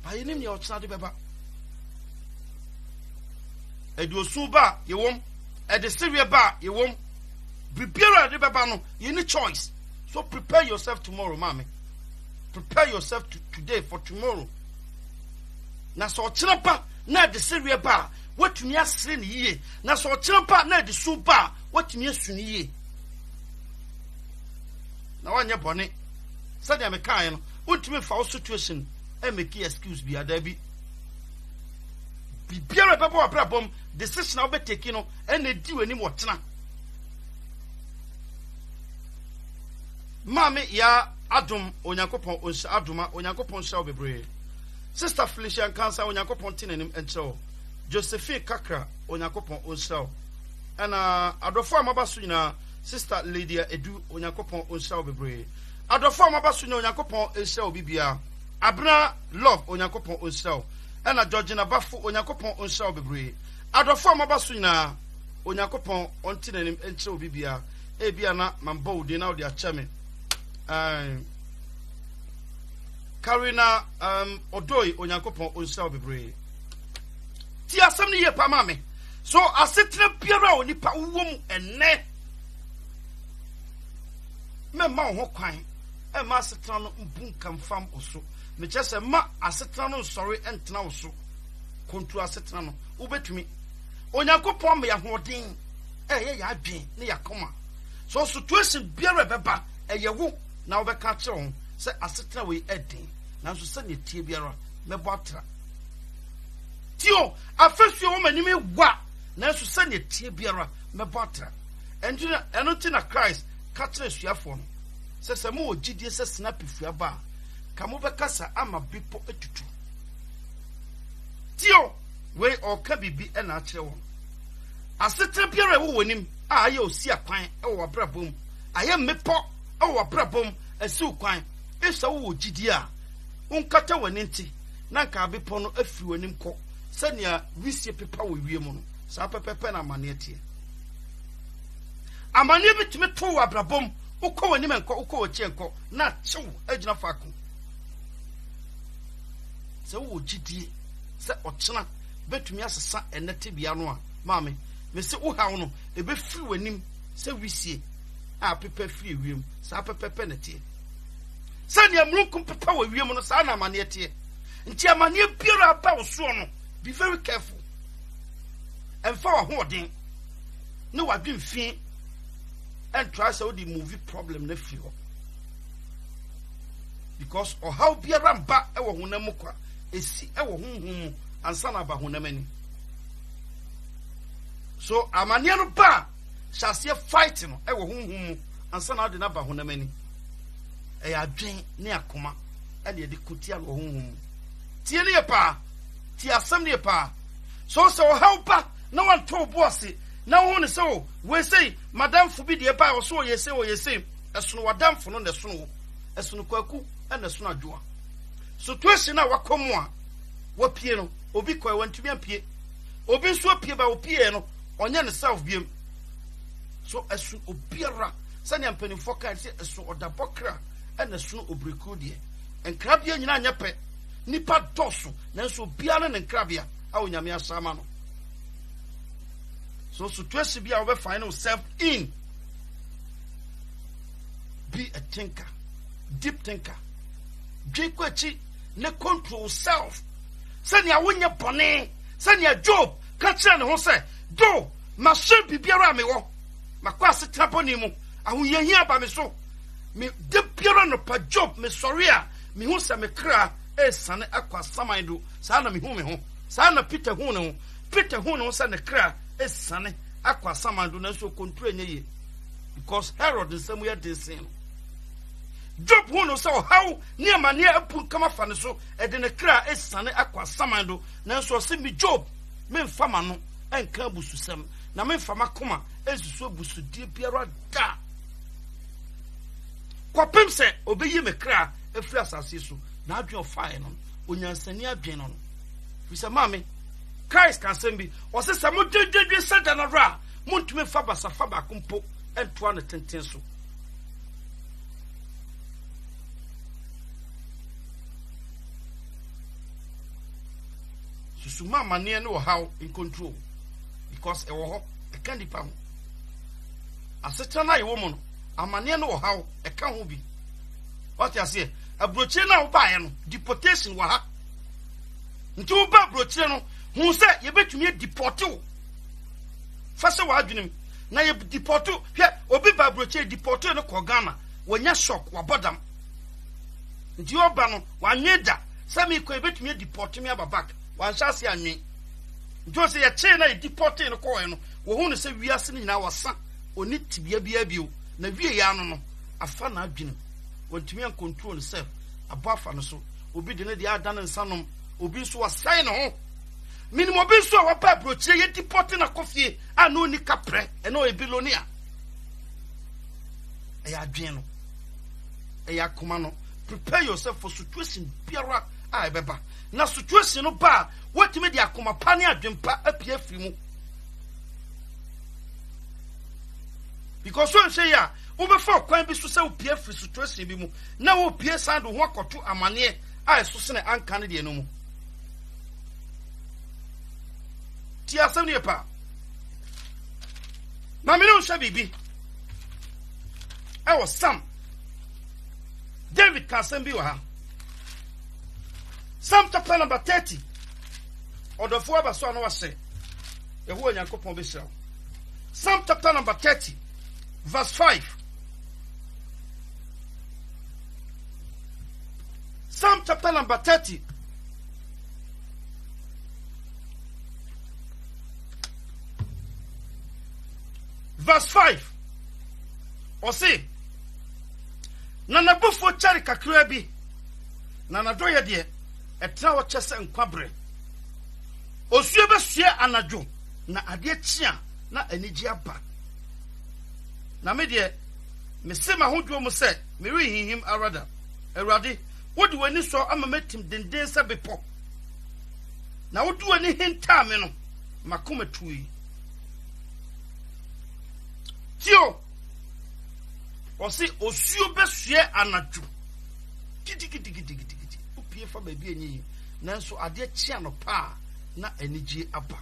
by nim ne ochena de beba eduosu ba yewom edesiriye ba yewom bibiara de beba no you need choice. So prepare yourself tomorrow, mommy. Prepare yourself today for tomorrow. Na so chinapa na de serie ba watumi asre ne yie. Na so chinapa na de su ba watumi asu ne yie. Na wanye bone. Sadia me kan no, wotumi fa situation e make excuse bi ada bi. Bibiara beba wa brabom decision na obeteki no e na di wani mo tena. Mami ya adum onyankopon onse aduma onyankopon shaw bebre. Sister Felicia Kansa onyankopon tinenim encho. Josephine Kakra onyankopon onsaw. Ana adofo amabaso nyina Sister Lydia Edu onyankopon onsaw bebre. Adofo amabaso nyina onyankopon ensaw bibia. Abra Love onyankopon onsaw. Ana Georgina Bafo onyankopon onsaw bebre. Adofo amabaso nyina onyankopon ontinenim encho bibia. Ebia na mambo de na odi achame. Karina Odoi onyankopon onsaw bebre. Ti asem ne ye pa ma me. So asetre biara onipa wom enne. Me ma ho kwan. E ma asetra no mbunka mfam oso. Me chese ma asetra no sorry entena oso. Kontu asetra no ubetumi. Onyankopon me ya hoden. Ye ya adwen ne yakoma. So situation biara beba eye wo na obeka kire ho se asetra we eden. Na so se ne tie biara mebo atra. Tio afesu wo manimi wa na so se ne tie biara mebo atra. Enjina eno ti na Christ ka kire suafo no. Se mo ogidie se snap fua ba. Ka mo bekasa ama bipo etutu. Tio we oka bibi e na kire wo. Asetra biara wo wonim aye osi akwan e wo brabom. Aye mepo e wo brabom esi ukwan. Esa wo ogidie a unkata wani nti na nka abepo no afi wanim kɔ sɛnea wisie pepa wɔ wie mu no saa pepepe na amane tie amane bitime to wɔ abrabom ukɔ wani menkɔ ukɔ wɔ kye nkɔ na kyew agina faako sɛ wo ogidie sɛ ɔkyena betumi asesa enete bia no a maame me se wo hawo no ebe firi wanim sɛ wisie a pepa firi wiem saa pepepe na tie sanya mlunkum pepa wa wiem no saa na amane tie nti amane biara ba wo so no be very careful and for hoden no wadwen fi and try so the movie problem na fi ho because or how biara mba e wo honam kwa esi e wo honhom ansa na ba honam ani so amane no ba shall fight no e wo honhom ansa na de na ba honam ani e adwen ne akoma e de kutia wo honhom tie ne pa tie asem ne pa so help na wan to boss na wo ne so we say madam fu bi de pa wo so ye say esono wadam fu no ne sono esono kwaku e ne sono adwoa so situation na wakomo a wo pie no obi kwa wantumi apie obi so apie ba wo pie no onye ne self biem so esu obiara sani ampani foka se esu odabokra e ne sono obriku de enkrabia nyina anyepe nipa doso nanso biara ne nkrabia a onyame asama no so situation bia we find yourself in be a thinker deep thinker dwekwachi ne control self sani awonye bone sani Job ka kire ne ho se do ma hye bibiara me wo makwa asetena boni mu ahoyehia ba me so me de biara no pa Job me sorry a me hu se me kra esane akwa samandu saa na me ho saa na Peter hu ne ho se ne kra esane akwa samandu na so kontro enye ye because Herod nsemu ya desin Job hu no se how ne amane apu kama fa ne so e de ne kra esane akwa samandu na so se me Job me mfama no enka bususem na me mfama koma esusu busudie biara da kwapem se obeyi me kra efiri asase so na adwen ofae no onyansani adwen no fi se mame Christ can send me o se mo dededwe sada na ra montumi fa basa fa ba kompo entoa na tenten so susuma mane no how in control because e wo ho e kan di pa ho aseta na ye wo mo no amane no how e kan ho bi what you say abroche na wo ba ye no deportation wa ha nti wo ba abroche no hu se ye betumi deport wo fa se wa adwenem na ye deport hwe obi ba abroche deport no ko Ghana wonya shock wa bodam nti oba no wa nweda se me ko betumi deport me aba back wan shase anwe nti se ye che na deport no ko no wo hu ne se wiase ni nyina wasa oni tibia bia bio na wie ya no afa na adwenem wontumi an control self abafa no so obi de ne de adan nsanom obi so wasai no ho minimum obi so wa pa brochie ye deport na kofie ano ni kapre e no e bilonia e ya adwen no e ya koma no prepare yourself for situation biara a ebeba na situation no ba wetime de akoma pa ne adwen pa apia firi mu because when say ya obefa kwan bi so se opia firi situation bi mu na wo pie sando ho akoto amane a so se ne anka ne de no mu ti asem ne pa na me no sha bibi I was Sam David can send bi wa ha Psalm chapter number 30 odofo abaso no wa se e ho Nyankopon be sira Psalm chapter number 30 verse 5 Psalm chapter number 30 verse 5 or say na nabufo chari kakra bi na nadoye de etra wo chese nkwabre osue besue anadwo na ade chia na anigi aba na me de me se ma hodwo mu se me rehihim arada awurade wodi wani so ama metim denden se bepo na wodi wani hinta me no makoma tuyi tio osi osuo besue anadwo gidigidi opie fa ba bi enyi nanso ade chia no pa na anigi aba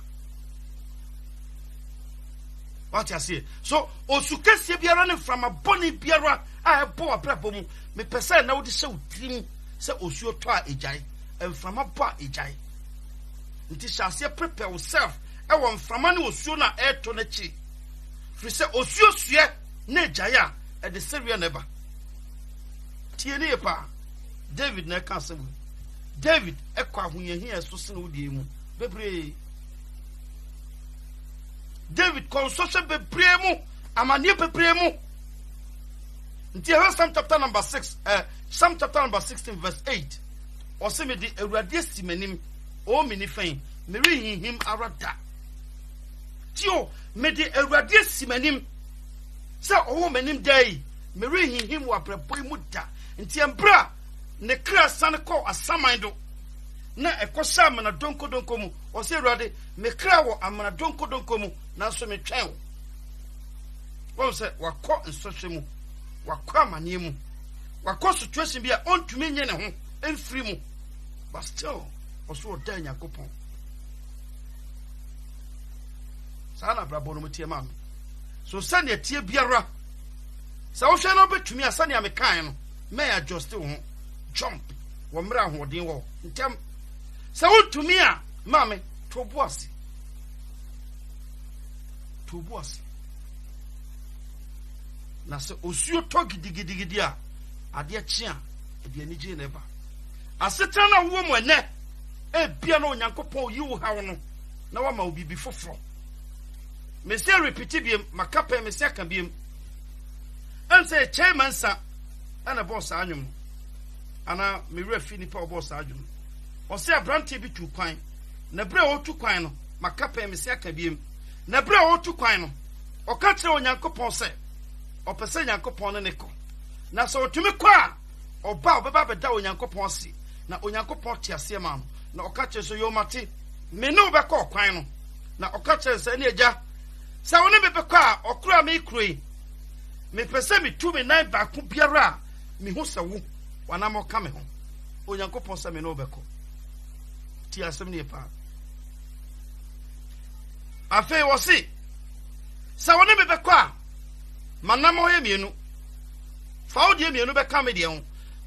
what you say so osukese biara ne from aboni biara a ebo abrabo mu me pese na wodi se utrim se osuo to a ejai from aba ejai nti shase prepare yourself e won from ne osuo na eto na chi fi se osuo sue na ejai a e de seria neba tie ne pa David na ka se David e kwa ahoyehia so se na wodi mu bebre David consociate bebremu amanie bebremu nti Psalm chapter number 6 Psalm chapter number 16 verse 8 o se me di awurade simanim o mini fen me rehihim arada tio me di awurade simanim se o manim dai me rehihim wa braboi mu da nti embra ne kra san ko asaman do na ekosha amana donko mu o se awurade me kra wo amana donko mu na so me twen wo se wakọ nsọhwe mu wakọ amane mu wakọ situation bi a ontumi nye ne ho emfiri mu but still also oda Nyankopon sana brabo no mutie mam so sane tie biara sa wo hwe no betumi asane amekan no me adjust wo jump wo mra hoden wo ntem sa wo tumi a mame to boase na se osuo to gidigidi a ade chia e de anije na eba asetra na wo mo ene e bia na Onyankopon yi wo hawo no na wa ma obibi foforo me se repeat biem makapa me se aka biem anse chairman sa ana boss anwum ana me refi ni pa boss anwum o se abrante bi tu kwan na bre o tu kwan no makapa me se aka biem na bre o tu kwan no o ka kire Onyankopon se o pese Nyankopon ne ko na so otumi kwa oba obeba beda onyankopon ase na onyankopon te ase ma no na okache so yo mate me no be kwa kwan no na okache se ne agya sa woni me be kwa okura me kuroi me pese me tu me nan ba ku biara me hu se wo wana mo ka me ho onyankopon se me no be ko ti asem ne pa afi wo si sa woni me be kwa manamo ye mienu fa wo de mienu be ka me de ho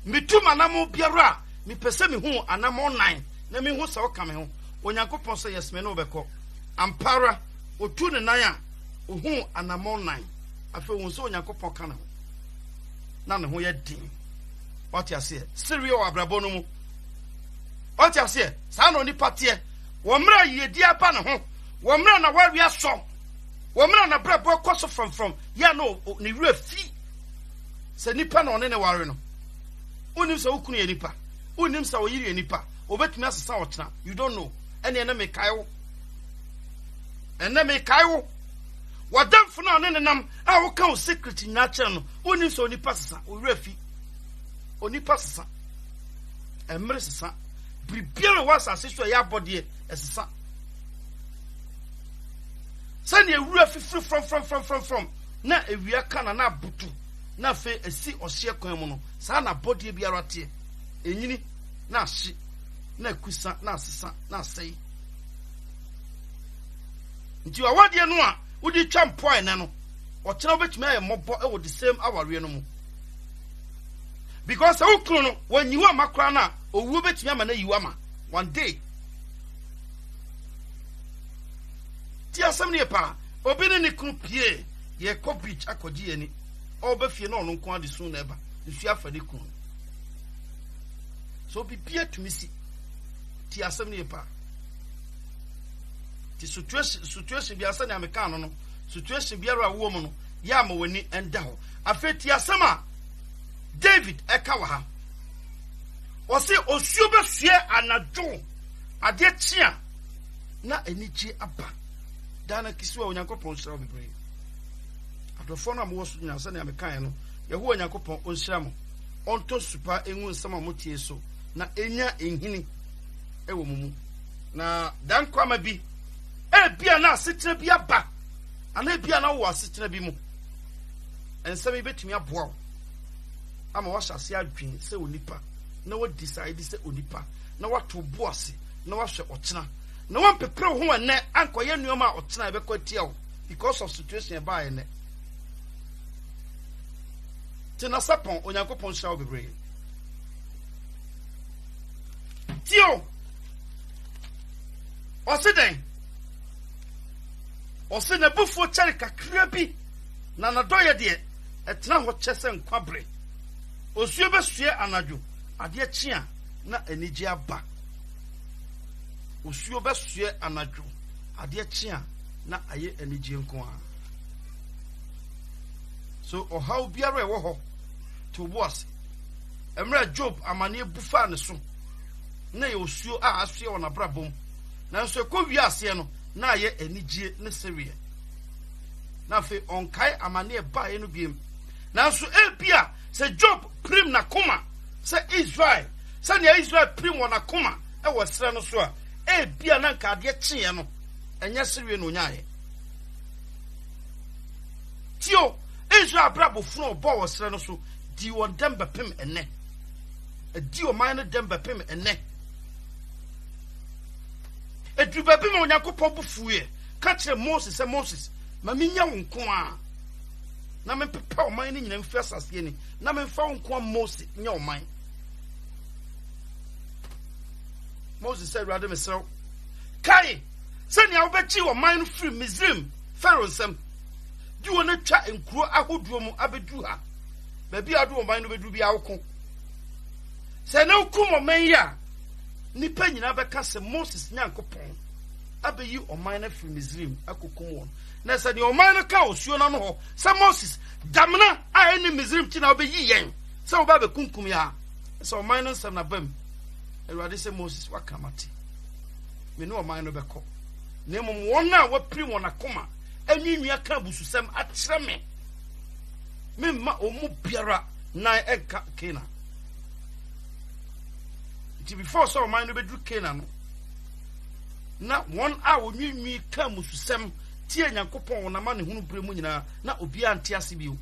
me tu manamo biara me pese me hu anamo 9 na me hu se wo ka me ho onyankopon se yes me no be ko ampara otu ne nan a ohu anamo 9 afi wo so onyankopon ka na ho na ne ho ye din what you say serious abrabo no mu what you say sa no ni patie wo mra yedi aba ne ho wo mra na wa ria so wo mra na brabo koso from ya no ni wura fi se nipa na one ne ware no unim se ukunu ye nipa unim se oyiri ye nipa obetumi asesa otena you don't know ene na me kaiwo ene me kaiwo wadamfo na one ne nam a wo ka o secret nyache no unim se onipa sesa owura fi onipa sesa emre sesa bribiara wasa seso ya bode esesa sani ewura fifiri from na ewia kana na butu na fe esi ohye kwan mu no sa na body biara te enyini na hye na kusa na sesa na sei nti awade no a wodi twa mpoa ene no otena obetumi aye mobo e wo the same aware no mu because ukru no wanyiwa makra na owu betumi ama na yiwa ma one day ti asem ne pa obi ne kunu pie ye ko beach akodi ani oba fie na ono nko ade sun na eba nsu afade kunu so bi pie tumisi ti asem ne pa ti situation bi asem ne ameka no situation bi ara wo mu no ya ma wani enda ho afeti asem a David eka wa ha o se osuo be sue anadwo ade chia na anichi aba dana kisiwa onyankopon sra bebre adofo na mo so nyina se na mekan no yeho onyankopon onsra mo onto supa enwu nsama motie so na enya enhini ewo mumu na dan kwama bi bia na asetena bi aba ana bia na wo asetena bi mu ensame betumi aboa ama washase adwen se onipa na wo decide se onipa na wato boase na wahwe otena na wan pepre ho ene ankoye nuoma otena be kwatia wo because of situation ba ene tina sapon onyankopon shawo bebre tio ose na bufo chari kakra bi na nadoye de etena ho chese nkwabre osuo besue anadwo ade chia na anigi aba osuo besue anadwo ade chia na aye anigi nko a so how biara ewo ho to boss emra Job amane bufa ne so na ye osuo a asue wona brabom na nso ko wi ase no na aye anigi ne serie na fe onkai amane ba ye no biem na nso ebia se Job prim na koma se Israel se ne Israel prim wona koma e wo sere no so a bia na nka ade kye no enya serie no nyaaye tio Israel brabo funu obo wo sere no so di won dem bepem ene di o man dem bepem ene edru bepem onyankopon bufuye ka kire Moses se Moses ma minya wo nko a na me pepa o man ni nyina mfi asase ni na me fa nko Moses nya o man Moses said rather me so kai sani a obechi o man no free Misraim Pharaoh sam di wona twa enkuro ahoduo mu abedu ha ba bi ado o man no bedu bi awko se na ukum o man ya nipa nyina beka se Moses nyankopon abeyi o man na free Misraim akokum won na se o man no ka osuo na no ho se Moses damna a eni Misraim ti na obeyi yen se o ba be kunkum ya se o man no sam na bam Erade se Moses wakamati me no o man no beko na emom won a wapiri won akoma anwinwia ka bususem akyere me ma omu biara na enka Canaan. It before so man no bedru Canaan no. Na one hour nwi ka mususem tie Nyankopɔn na ma ne hunu bremu nyina na obi ante ase bio.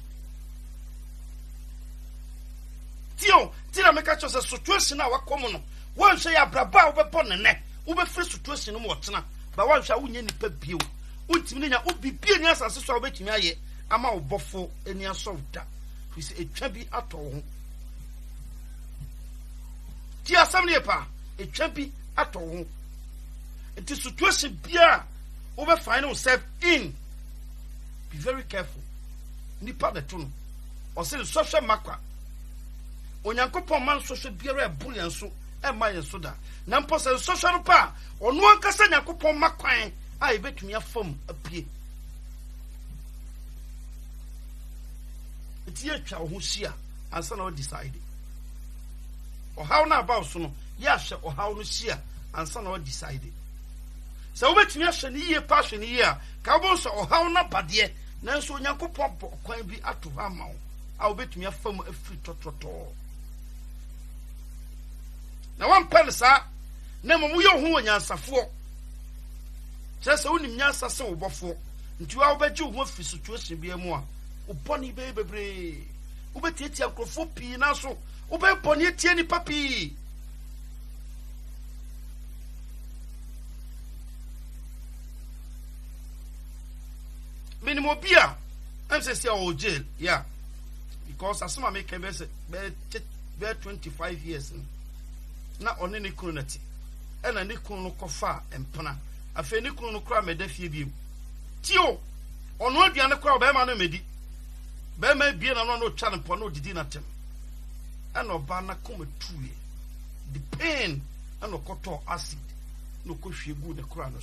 Tio, tina meka cho se situation na wakomo no. Wan hwe ya braba obepɔ ne ne. Obefiri situation no mo tena. Ba wan hwe awunya nipa bio. Untimi nya obibie nya asase so obetumi aye ama obofo eni asɔwda. Fi se etwa bi atɔ ho. Ti asam ne pa, etwa bi atɔ ho. It is situation bia over find yourself in. Be very careful. Nipa de tunu. Or say the social makwa. Onyankopɔn man social biara bullion so e ma yen so da. Na mpo say social pa ono ankasa Nyankopɔn makwan a ebetumi afam apie. Iti atwa ho hia ansa na o decide. O how na about so no ya hwe o how no hia ansa na o decide. So obetumi ahwe ne yie pa hwe ne yie a ka bo so o how na bade nanso Onyankopɔn bɔ kwan bi ato ha ma wo a obetumi afam afiri tototo. Na wan pelsa na mo yo ho onyansafo kyerɛ sɛ wonim nyansa sɛ wo bɔfo nti wa wobɛgye wo ho afiri situation bi mu a wobɔne bɛyɛ bebree wobɛtiatia nkurɔfo pii na so wobɛbɔne atia nipa pii. Minimum beer, I'm saying, oh, jail, yeah, because as some make a best 25 years now on any community, and a nickel cofa and pana. A fair nickel crime a deaf you. Tio, on what the other crowd, Bama medi. Bama be an no channel for no dinner tem. And no banner come true. The pain and no cotton acid, no coffee good the crown.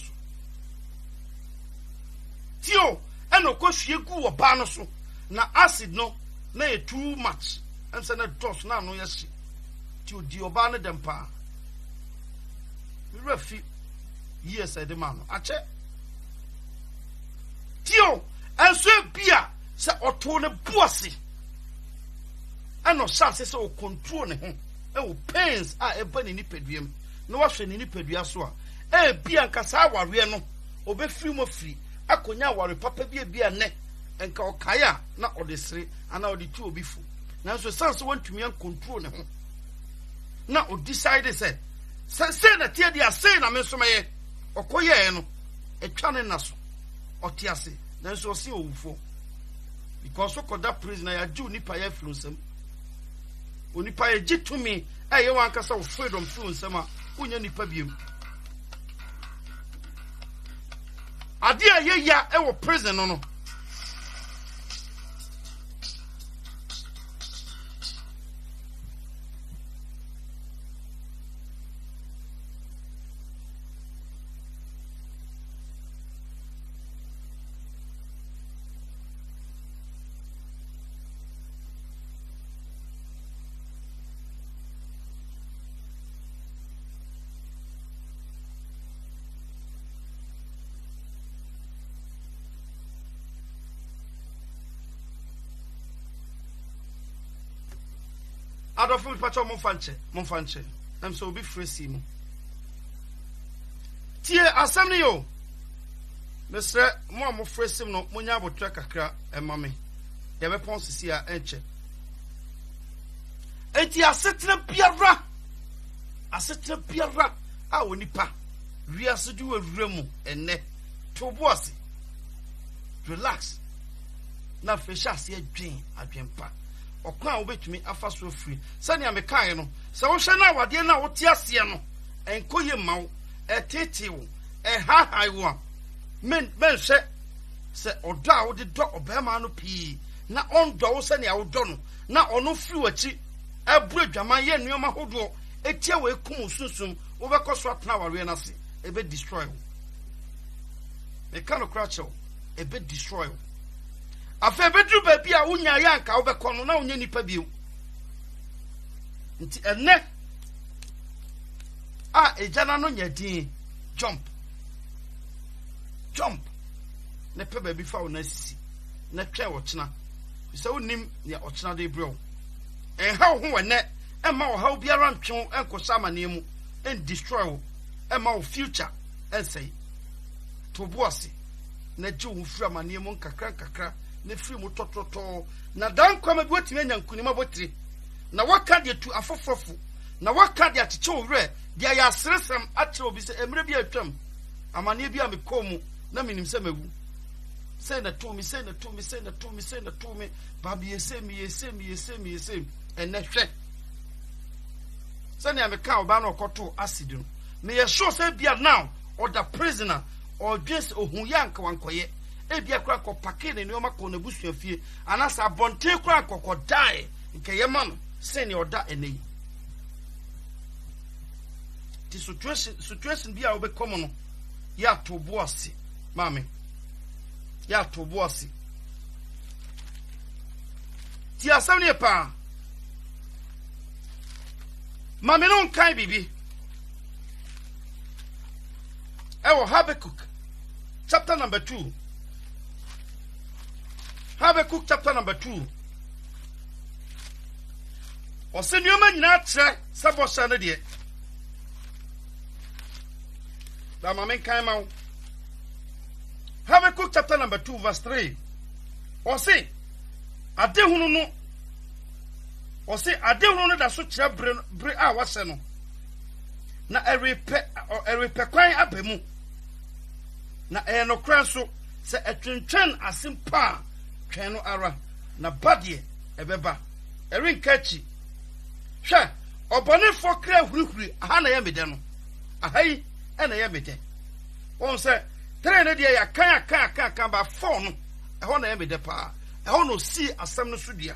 Tio. Eno ko hwie gu wo ba no so na acid no na e too much ense na dose na no yesi ti odi oba no dem pa mi refi yes e de ma no ache tio enso bia se oto ne buase eno chance se o control ne ho e wo pains a e ba ni nipaduam na wo hwe ni nipadua so a e bia nkasa aware no obefiri mo firi akonya ware papa bia ne enka okaya na odesere ana oditu obifu nanso sanso wantumi an control ne ho na o decide say na tie dia say na me so meye okoye no etwa ne naso otiase nanso osi owufo because okoda prisoner ya ju nipa ya flunsem onipa ya gitumi eye wan kasa o freedom flunsem a unya nipa biem. Adia ye ya e wo prison no. Adolfo pacho monfanche am so be free mu tie asam ne yo mesre mo free sim no monya abotra kakra emame ye be pon sisi a enche enti asetra biara a wonipa wiase du awura mu enne to boase relax na fesha se adwempa okwa obetumi afa so free sani amekan no se wo hwe na wade na wo tie ase no enkoye mawo etetewo ehahaiwo men hwe se odo a wo de do obema no pii na ondo wo sani a wo do no na ono free wachi abru adwaman ye nneoma hodo etie we kum sunsun wo be koso atna ware na se ebe destroy wo mekano kracho ebe destroy wo afa bedru ba bia wonya ya nka wo be kono na wonya nipa bio nti enne a ejana no nyadin jump ne pe ba bi fa wo na sisi na twa wo chena se wonim ne o chena de bro and how who and net, and how biaran chon and kosama nemu, and destroy, and my future, and say, to bossy, na Jew from a near kakra, ne free mutoto, na dan come at what men and kunima botri. Na what can you to a fofu? Na what can you to show red? Dia ya sresam atro bi se emre bi atwam. Amane bi amekomu na minim se magu. Say na to me, say na to me, say na to me, say na to me. Babi yese mi and na hwe. Say na me ka oba na okoto acid no. Me ye sure say bia now or the prisoner or just ohuya nka wankoye. E bia kra ko pake ne nyoma ko na busuafie. Anasa abonte kra ko die. Nke ye man say ne oda ene. The situation be our common. Ya to bossy, mammy. Ya to bossy. Tia 70 pounds. Mammy don't kind baby. Habakkuk, chapter number 2. Habakkuk, chapter number 2. Or send your man not Sabosana dear. The moment came out. Habakkuk chapter number 2, verse 3. Or say, I don't know. Or say, I don't know that such a bring our wasano. Na a repair abemu. Na a no cranso, say a twin as in pa, trano ara, na body, a beba, a ring catchy. Sha, or bonnet for clear hurry, a hana yamidano. A hay. And I am it. One say, train a dear, can't by phone. I want to have the power. I want to see a summer studio.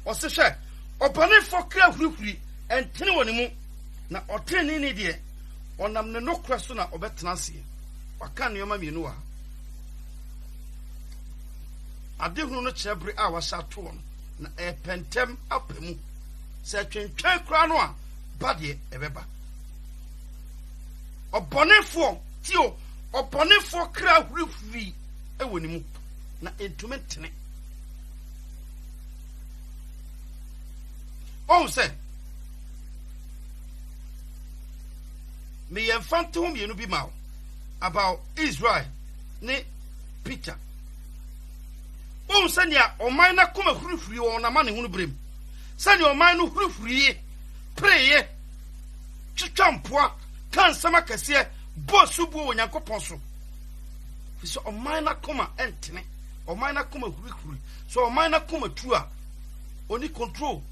Or say, open it for clear free and 10 more. Now, or 10 in idea. Or no question of Betnasi. Or can your mammy know? I didn't know every hour sat torn. A pentem up him. Searching 10 crown, body ever. Obonefo tio obonefo kra hurifuri ewonimu na entumentene on say me yemfanto mienu bi ma about Israel ne Peter on say nia oman na koma hurifuri won na ma ne hunu brem say nia oman no hurifuri praye twampoa kan sama kese bosu bu onyankopon so so o minor koma entene o minor koma hurihuri so o minor koma trua oni control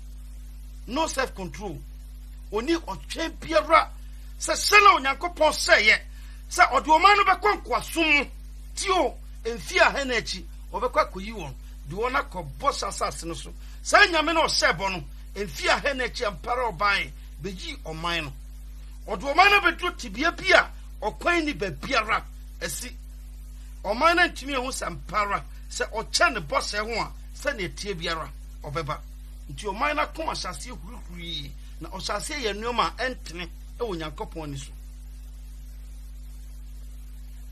no self control oni o twempiara se sela onyankopon seye se o de o man no be kwankwasom tio enfia ha na achi o be kwakoyi won de wona ko boss asase no so se nyame na o sebo no enfia ha na achi ampara oban beji o man no odo man na betu tibia bia okwan ni babiara esi o man na ntimi ho sampara se o cha ne boss ho a se na etie biara obeba nti o man na koma hyase hurihuri na o hyase ye nuoma entene e wo nyankopon ni so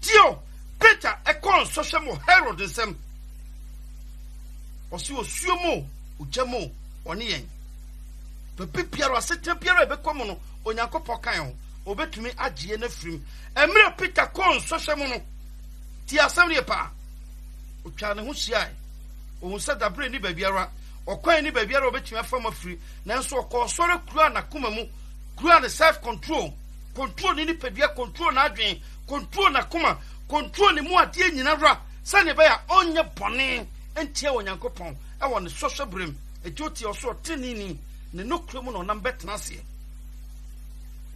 tio Peter ekon social mo Herod nsem o si o suomo o jamo oni yen pepe biara sete biara be komo no onyankopon kan ho obetumi agye na frim emre Peter kon social mo no ti asem ne pa o twa ne ho hia o se dabre ni babiara okwan ni babiara obetumi afam afiri nanso okosore kura na koma mu kura ne self control ni pedua control na adwen control na koma control ni mu ade nyina ra sane ba ya onye bone entie onyankopon e won social brem etioti oso tinini ne nokre mu no na betena se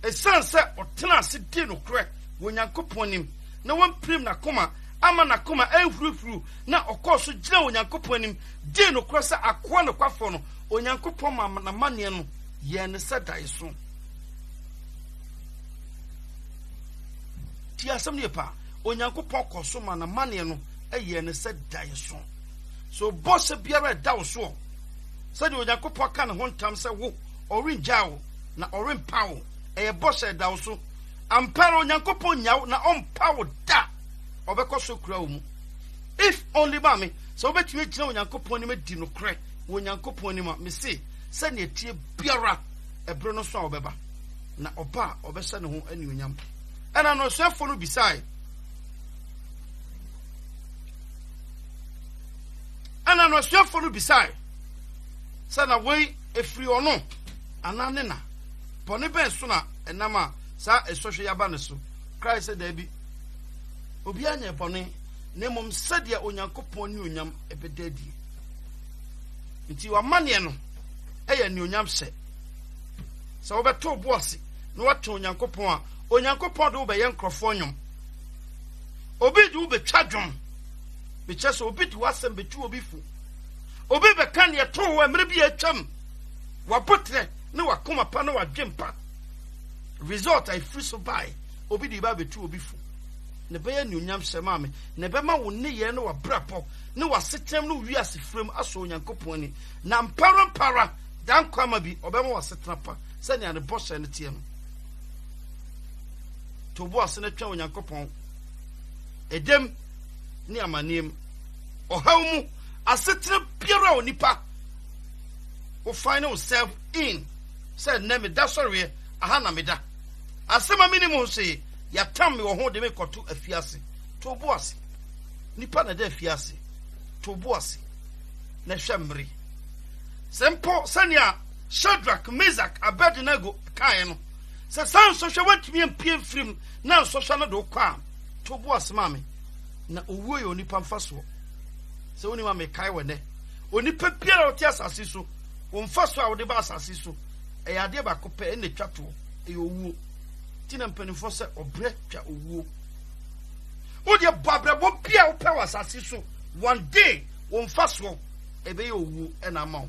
esanse otena se di no kre onyankopon nim na won prim na koma ama na koma ehurufuru na okoso gina onyankopon nim di no kre se akwa no kwafo no onyankopon ma na mane no ye ne sedai so ti asem ne pa onyankopon koso ma na mane no eye ne sedai so boss biara da so said onyankopon kan ho ntam se wo orinjao na orinpawo eye boss da so amparo onyankopon nyawo na ompawo da obekoso kura wo mu if only ba me so obetumi gina onyankopon ni medi no kre onyankopon ni ma me se send ye tie biara a bruno so obeba na oba obesa ne ho anuonyam ana no suafo no bisai ana no suafo no bisai sana wei efri ono anane na pone ben so na enama sa esohwe yaba ne so Christ said there be obi anya pone na mom sadia onyankopon ni onyam ebedadi nti wa mane no eya ni onyam se so obeto boase na wato onyankopon a onyankopon do be ye nkrofo nyom obi du be twadwom be cheso obi du asem betu obi fu obi be kan ye to wa mre bi atwam wa potre na wakoma pa na wadwempa result I free so by obi di ba betu obi fu ne be ye ni onyam se ma me ne be ma wo ne ye na wa brapo ne wa setem no wi asefrem aso onyankopon ni na mpara dan kwama bi obema wa setena pa se ne ane boshe ne tie no to bo ase ne twa onyankopon edem ni amanem ohawmu asetena biara onipa o find yourself in said name da sorry aha na meda asema minimum say ya tam me wo ho de me koto afiase to bo ase nipa na da afiase to bo ase na hwemre sempo sania Shadrach Meshach Abednego kai no se san so hwe watumi ampie mfrim na so hwe no do kwa to bo ase ma me na owuo ye onipa mfaso se woni ma me kai wene onipa biara oti asase so wonfaso a wode ba asase so e ade ba ko pe ne twato e owuo tina mpanifo se obre twa owuo wode babrabo bia wo pe wasase so one day wonfaso e be ye owuo e na ma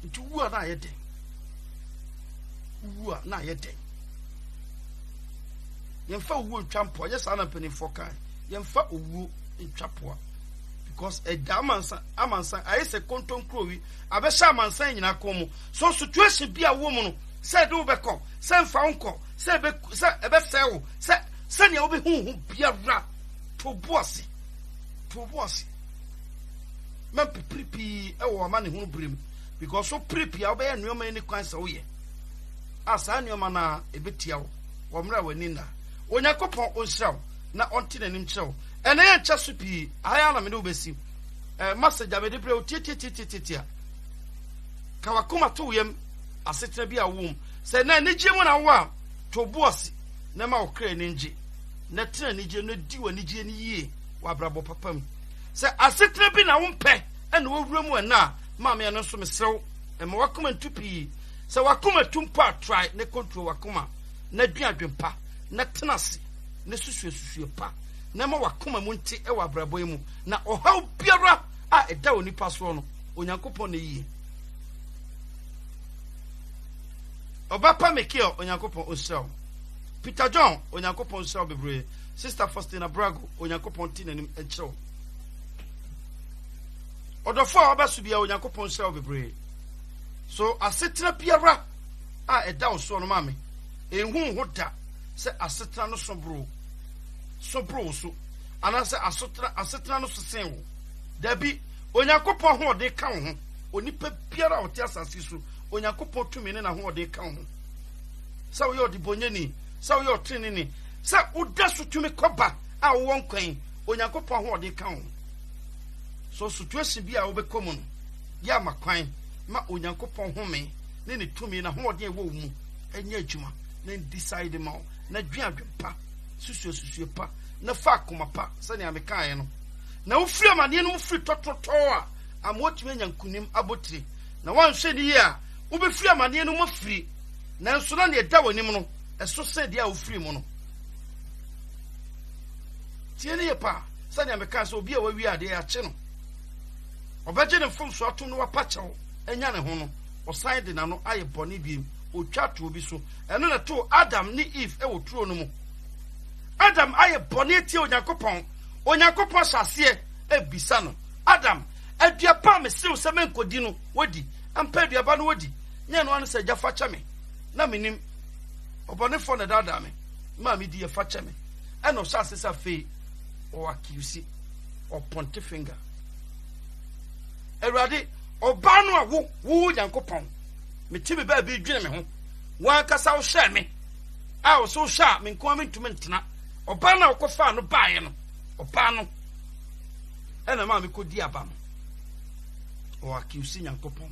nti owuo na ye den owuo na ye den yemfa owuo ntwampo ye sa na mpanifo kan yemfa owuo ntwapo because a damansa amansa ayese konton krowi abesha amansa nyina komo so situation bia wo mu no say do be ko say mfa onko say be say ebe sewo say ne obi hu biara to boase man pripi e wo ma ne hu brim because so pripi obe ya nuoma ni kwan sa wo ye asa nuoma na ebetia wo mra wani na onyakopon onhraw na onti nanim kyerɛw ene ye ncha so pi aya na me do besi message abede pre otititia ka wakoma to yem asetena bi awom se na nigye mu na wo a to boss na ma okra ni ngi na tena nigye no di wa nigye ni yie wa brabo papam se asetena bi na wo mpe ene wo wura mu na ma me no so mesrew e ma wakoma ntupi se wakoma tumpa try ne control wakoma na duadwempa na tenase ne susuesusue pa na ma wakoma mu nti e wa brabo mu na ohaw biara a eda onipa so no onyankopon na yie obapa mekio onyankopon osraw Peter John onyankopon osraw bebre Sister Faustina Brago onyankopon ti nanim enkyerɛw odofo a obasu bia onyankopon osraw bebre so asetena biara a eda oso no mame enhu hoda se asetena no sobro so anase asetena no sesen wo dabi onyankopon ho de ka ho onipa biara o ti asase so onyankopon tumi ne na ho de ka ho sa wo yo de bonyani sa wo yo trenini sa uda so tumi koba a wo nkwan onyankopon ho de ka ho so situation bi a wo be komu no ya makwan ma onyankopon home ne ne tumi na ho de wo mu enya adwuma na decide ma na dwadwempa susuo pa na fa koma pa sani amekae no na wo firi amane no wo firi tototo a amotime nyankunim abotire na wanhwe ni ye a wo be firi amane no mo firi na nso na ne da wanim no eso se dia wo firi mo no tie ne ye pa sani amekae so obi a wawi ade ya che no obaje ne fom so atom no wapachew enya ne ho no osan de na no aye bone biem otwa to obi so eno na to Adam ni Eve e wo turo no mu Adam aye bone tie onyankopon sase e bisa no Adam aduapa me sew se menkodi no wodi ampa aduaba no wodi nya no anu se gya fa kyame na menim obone fo na dada me ma me di e fa kyame eno sase sa fe o accuse o point finger Erade oba no a wo nyankopon me ti me ba bi dwene me ho wa kasa wo hye me a wo so hye me nko me ntumi ntena oba na okofa no baaye no oba no ena ma me kodi aba no o akiusi Nyankopon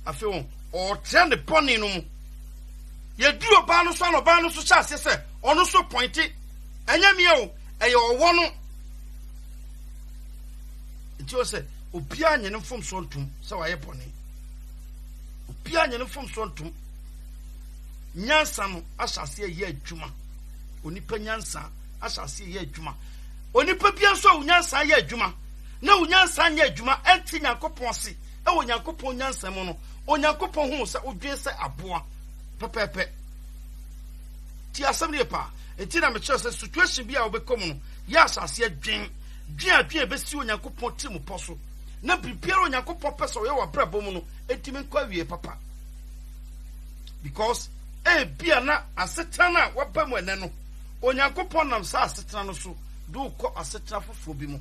afi won o trend pony no mu ye du oba no so hye ase ono so pointi anya me o eye owo no nti o se obia anye ne mfom so ntum se wa ye bone obia anye ne mfom so ntum nyansa no asase ye adwuma onipa nyansa asase ye adwuma onipa bia so nyansa ye adwuma na nyansa ye adwuma enti Nyankopon se e wo Nyankopon nyansa mu no Onyankopon hu se odwe se aboa pepepe ti asem ne pa enti na me kire se situation bia wo bekom no ya asase adwen dwen be si Onyankopon ti mu poso na prepare Onyankopon pese wo ye wa brabo mu no etimi nkwa wie papa because bia na asetana waba mu ene no Onyankopon nam sa asetana no so do ko asetana fofo bi mu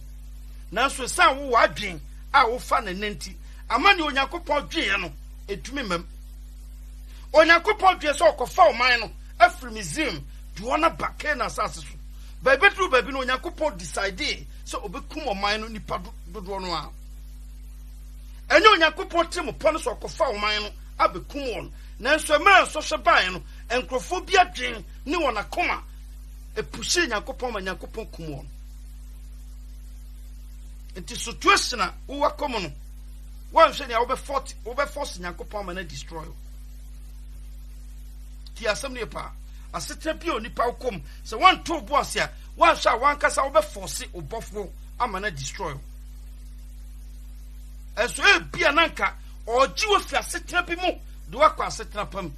nanso sa wo wadwen a wo fa na nanti amane Onyankopon dwen no etumi mam Onyankopon dwen so okofa o man no afri museum do na bake na asase so ba betru ba bi no Onyankopon decide so obekum o man no nipa dodo no a enye Onyankopon temu pon so okofa o man no abekum won nanso mara so hyeban no enkrofo bia dwen ni wona koma epushi Nyankopon ma Nyankopon kum won enti situation a wo wakom no wan hwe ne a wo be force Nyankopon ma na destroy ti asem ne pa asete bia onipa wokom se wan to bo ase a wan hwa wan kasa wo be force obofo ama na destroy eso bia nanka oji wo fi asete bi mu do akwa asetena pam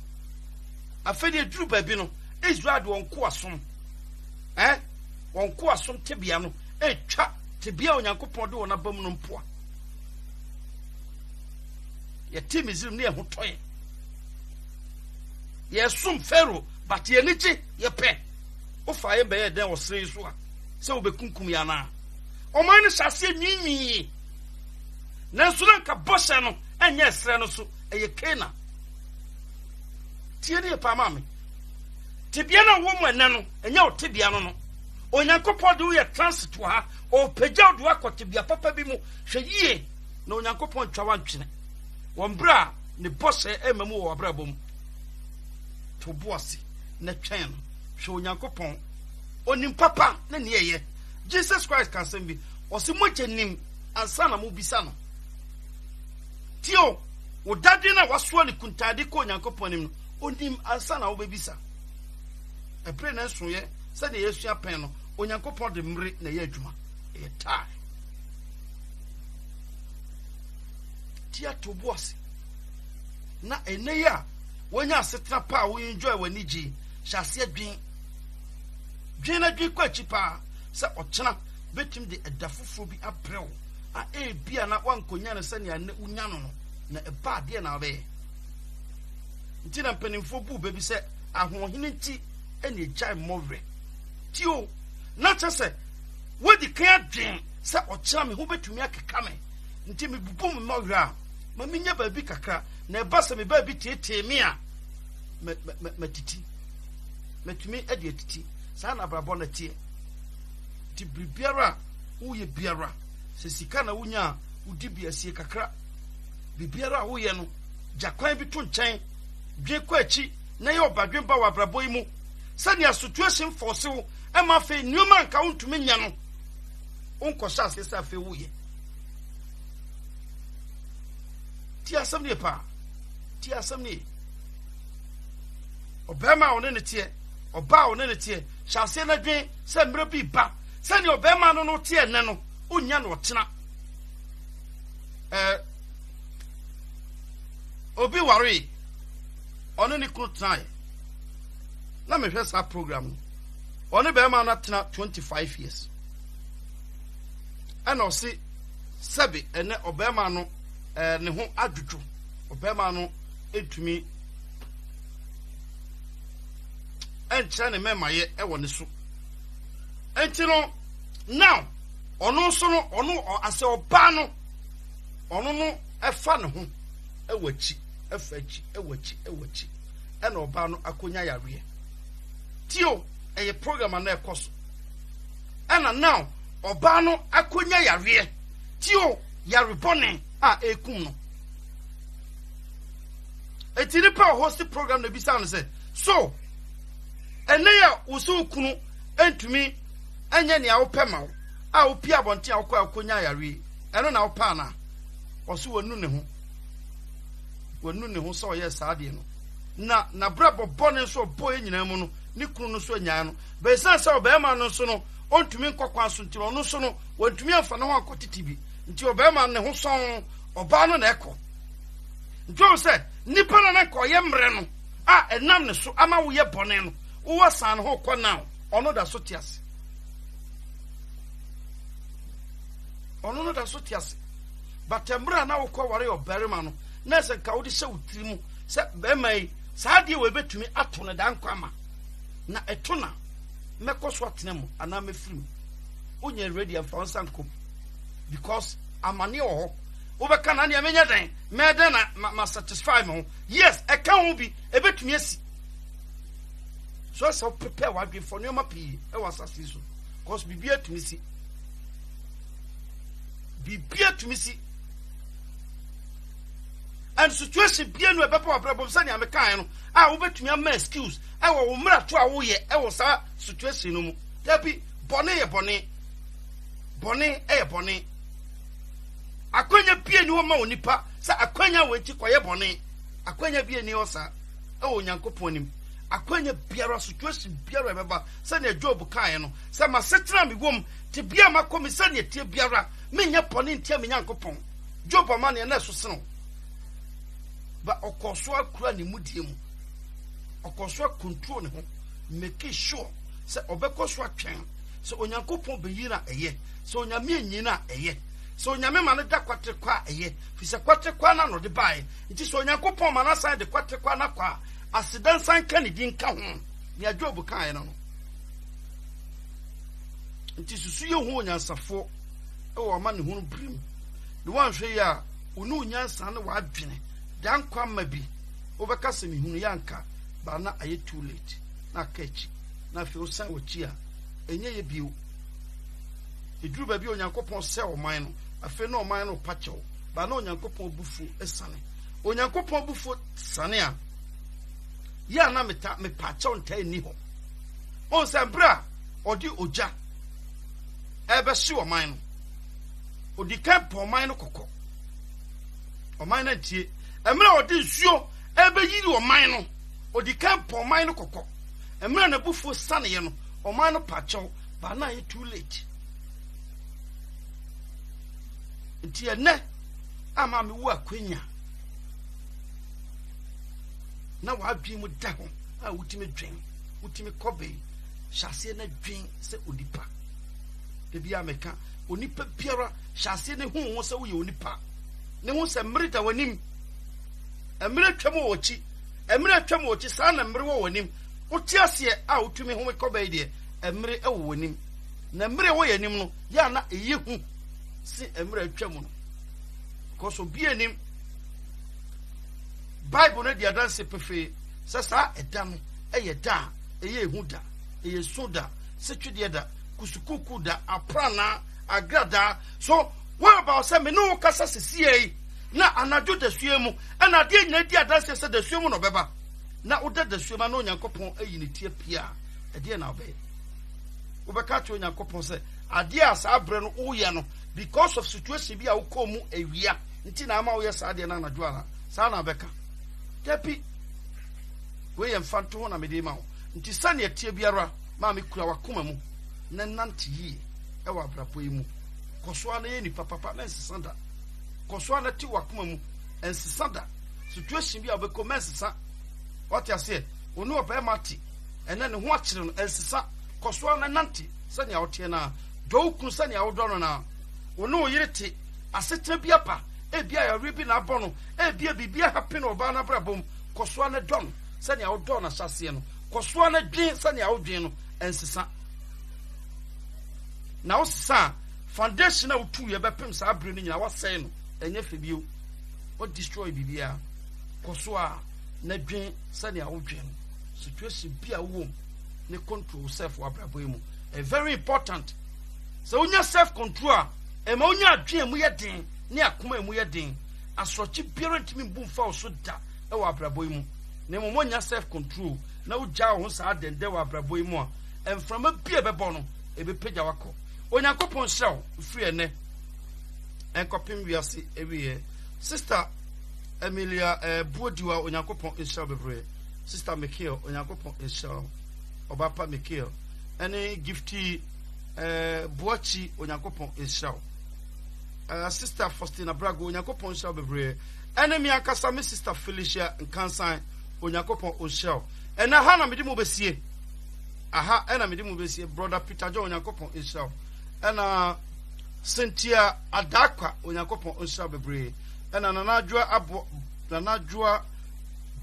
afede duru ba bi no Israel de wonko asom wonko asom tebia no etwa tebia Onyankopon de wona bam no mpoa ye timizim ne ho toye ye sum Pharaoh but ye nichi ye pe o fa ye be ye den wo sere so a se wo bekunkum ya na o man ne hyase nwinwi na so na ka boshe no enye sere no so eye Kana tie ne pa mame tebia na wo mu ene no enye o tebia no no Onyankopon de wo ye transit ha o pagya do akotebia papa bi mu hwe yie na Onyankopon twa wantwene wombra ne boshe emamu wo abrabom to boase na twen hwe Onyankopon onim papa na ne ye Jesus Christ kan sem bi o se mojenim ansa na mo bisa no tio wo dade na waso ne kuntade ko Onyankopon nim no onim ansa na wo bebisa epre na so ye se ne Yesu apen no Onyankopon de mre na ye adwuma e tai tia to boase na ene ya wonya asetena pa wo enjoy wani gi hyase adwen na dwi kwa chipa se ochena betim de edafofo bi aprew a bia na wankonya no se ne ane unya no na eba de na be nti na mpanimfo bu bebi se ahohene nti ene jai mowre tio na chese wodi kan adwen se ochena me ho betumi akeka me nti me bubu me mowre a ma minya ba bi kakra na eba se me ba bi tietie me a matiti metumi ade atiti sa na brabo na tie ti bibiara wo ye biara se sika na wonya udi biasie kakra bibiara wo ye no jakwan bi to nkyɛn dwe kwa achi na ye obadwen ba wa brabo yi mu sani a situation force wo e ma fe nneoma nka wo ntumi nya no onko sha se sa fe wo ye ti asam ne pa ti asam ne obema one ne tie oba one ne tie hyase na dwen se mre bi ba sani obema no no tie ne no unya no tena obi wari one ne kru try na me hwe sa program one bema na tena 25 years ana o si sebe ene obema no ne ho adwudwu obema no etumi enche ne mema ye e woni so enti no now ono so no ase oba no ono no e fa ne ho e wachi afachi ewachi ena oba no akonya yare tio eye program na ekoso ena now oba no akonya yare tio yare bone a ekum no etini pa host program na bisa no say so ene ya usu kunu entumi anya ne awopema wo a opi abonte akwa akonya yare eno na opa na oso wonu ne ho so ye saade no na brabo bone so boy nyina mu no ni kunu no so nyaa no be sansa obema no so no ontumi nkokwa so nti ono so no wontumi afa no akotitibi nti obema ne ho son oba no na ekọ nti se nipa na ko ye mre no a enam ne so ama wo ye bone no wo san ho kọ now ono da so tiase ono no da so tiase batemra na wo kọ ware oberema no na se ka wo de se wutiri mu se be mai saade we betumi ato ne dan kwama na eto na mekoso atena mu ana mefrim onye ready am for sankom because amane ho wo be kana na menya dan me dan na ma satisfy me ho yes e ka ho bi e betumi asi so prepare what we for no ma pi e wasasi so cause bibia tumi si and situation bia no ebe pa problem sani amekan no a wo betumi am excuse e wo mra to a wo ye e wo sa situation no mu dabi bone ye bone akwanya bia ni wo ma onipa sa akwanya wo enti koye bone akwanya bia ni osa e wo nyankopon nim akwanya biara situation biara beba sani Job kan no sa ma setra mi wom te bia makomi sani tie biara menya bone enti me nyankopon Job amane na so seno ba okoso akura ne mudie mu okoso control ne ho make sure se obekoso atwen se onyankopon beyira eye se onyame anyina eye se onyame ma ne da kwate kwa eye fi se kwate kwa na no de bae nti se onyankopon ma na san de kwate kwa na kwa asidan san ka ne din ka ho ne Job kan no nti susu ye ho onyansafo e wo ma ne ho brim ne wan hwe ya onu onyansa ne wa adwene dan kwamma bi obeka se mihunu yanka ba na aye too late na kachi na fe osan wachi a enye ye biu eduru ba bi onyankopon se oman no afe na oman no pachew ba na onyankopon bufu esane onyankopon bufu sane a ya na meta me pachew ntai ni ho on se bra odi oja ebe si oman no odi kan po oman no kokko oman na tie emre odi nsuo ebe yiri oman no odi kan po oman no kokko emre na bufu sane ye no oman no pachew ba na ye too late nti ene ama me wo akwanya na wa dwi mu da ho a wutimi dwen wutimi kobe hyase na dwen se onipa de bia meka onipa biara hyase ne hu se wo ye onipa ne hu se mmere da wanim emre twam ochi sa na mmere wo wanim uti ase a wutimi hu kobe de emre e wo wanim na mmere wo yanim no ya na eye hu si emre twam no koso bi anim Bible no dia dan se pefe sa eda no eye da eye hu da eye soda se twede da kusukuku da aprana agrada so what about say me no kasa sesie na anajo da suemu ana de nyina dia dan se da suemu no beba na oda da suema na onyankopon ayi ne tie pia ede na obe obeka to onyankopon se ade asa abre no uye no because of situation bi a ukomu ewia nti na ama uye sa ade na anajo ala sa na beka tepi we yem fanto na mede ma ho nti sane atie biara ma me kura wakoma mu na nante yi e wa brapo yi mu kosoa na ye ni papa na nsisanda kosoa na ti wakoma mu nsisanda situation bi a obeko mensisa what you say onu oba mati ene ne ho akire no nsisa kosoa na nante sane a wote na do kunu sane a wodo no na onu oyirete asetra bi apa ebia ya ribi na abono ebia bibia happen oba na brabom kosoa na don sani a wodon na hyase no kosoa na dwen sani a wodwen no ensesa na wosesa foundation na wotu ye bepem sa abre no nyina wasɛe no enye febio o destroy bibia ekoswa na dwen sane awodwen situation bi a wo ne control self wabrabo mu very important so unya self control e ma unya adwen mu yeden ne akoma mu yeden asrochi parent mi bumfa oso da e wabrabo mu ne mo nya self control na ugya ho sa dende wabrabo mu a emframa bi e bebo no e be pagya wako Onyankopon hyew free ene enkopim wiase ewiye sister Emilia Buodiwa Onyankopon hyew bebre sister Mikhail Onyankopon hyew Obapa Mikhail ene gifty Buachi Onyankopon hyew sister Faustina Brago Onyankopon hyew bebre ene mi akasa me sister Felicia Nkansan Onyankopon hyew ene ha na mede mo besie aha ena mede mo besie brother Peter John Onyankopon hyew ena Cynthia Adakwa Onyankopon hyew bebre ena nanadwa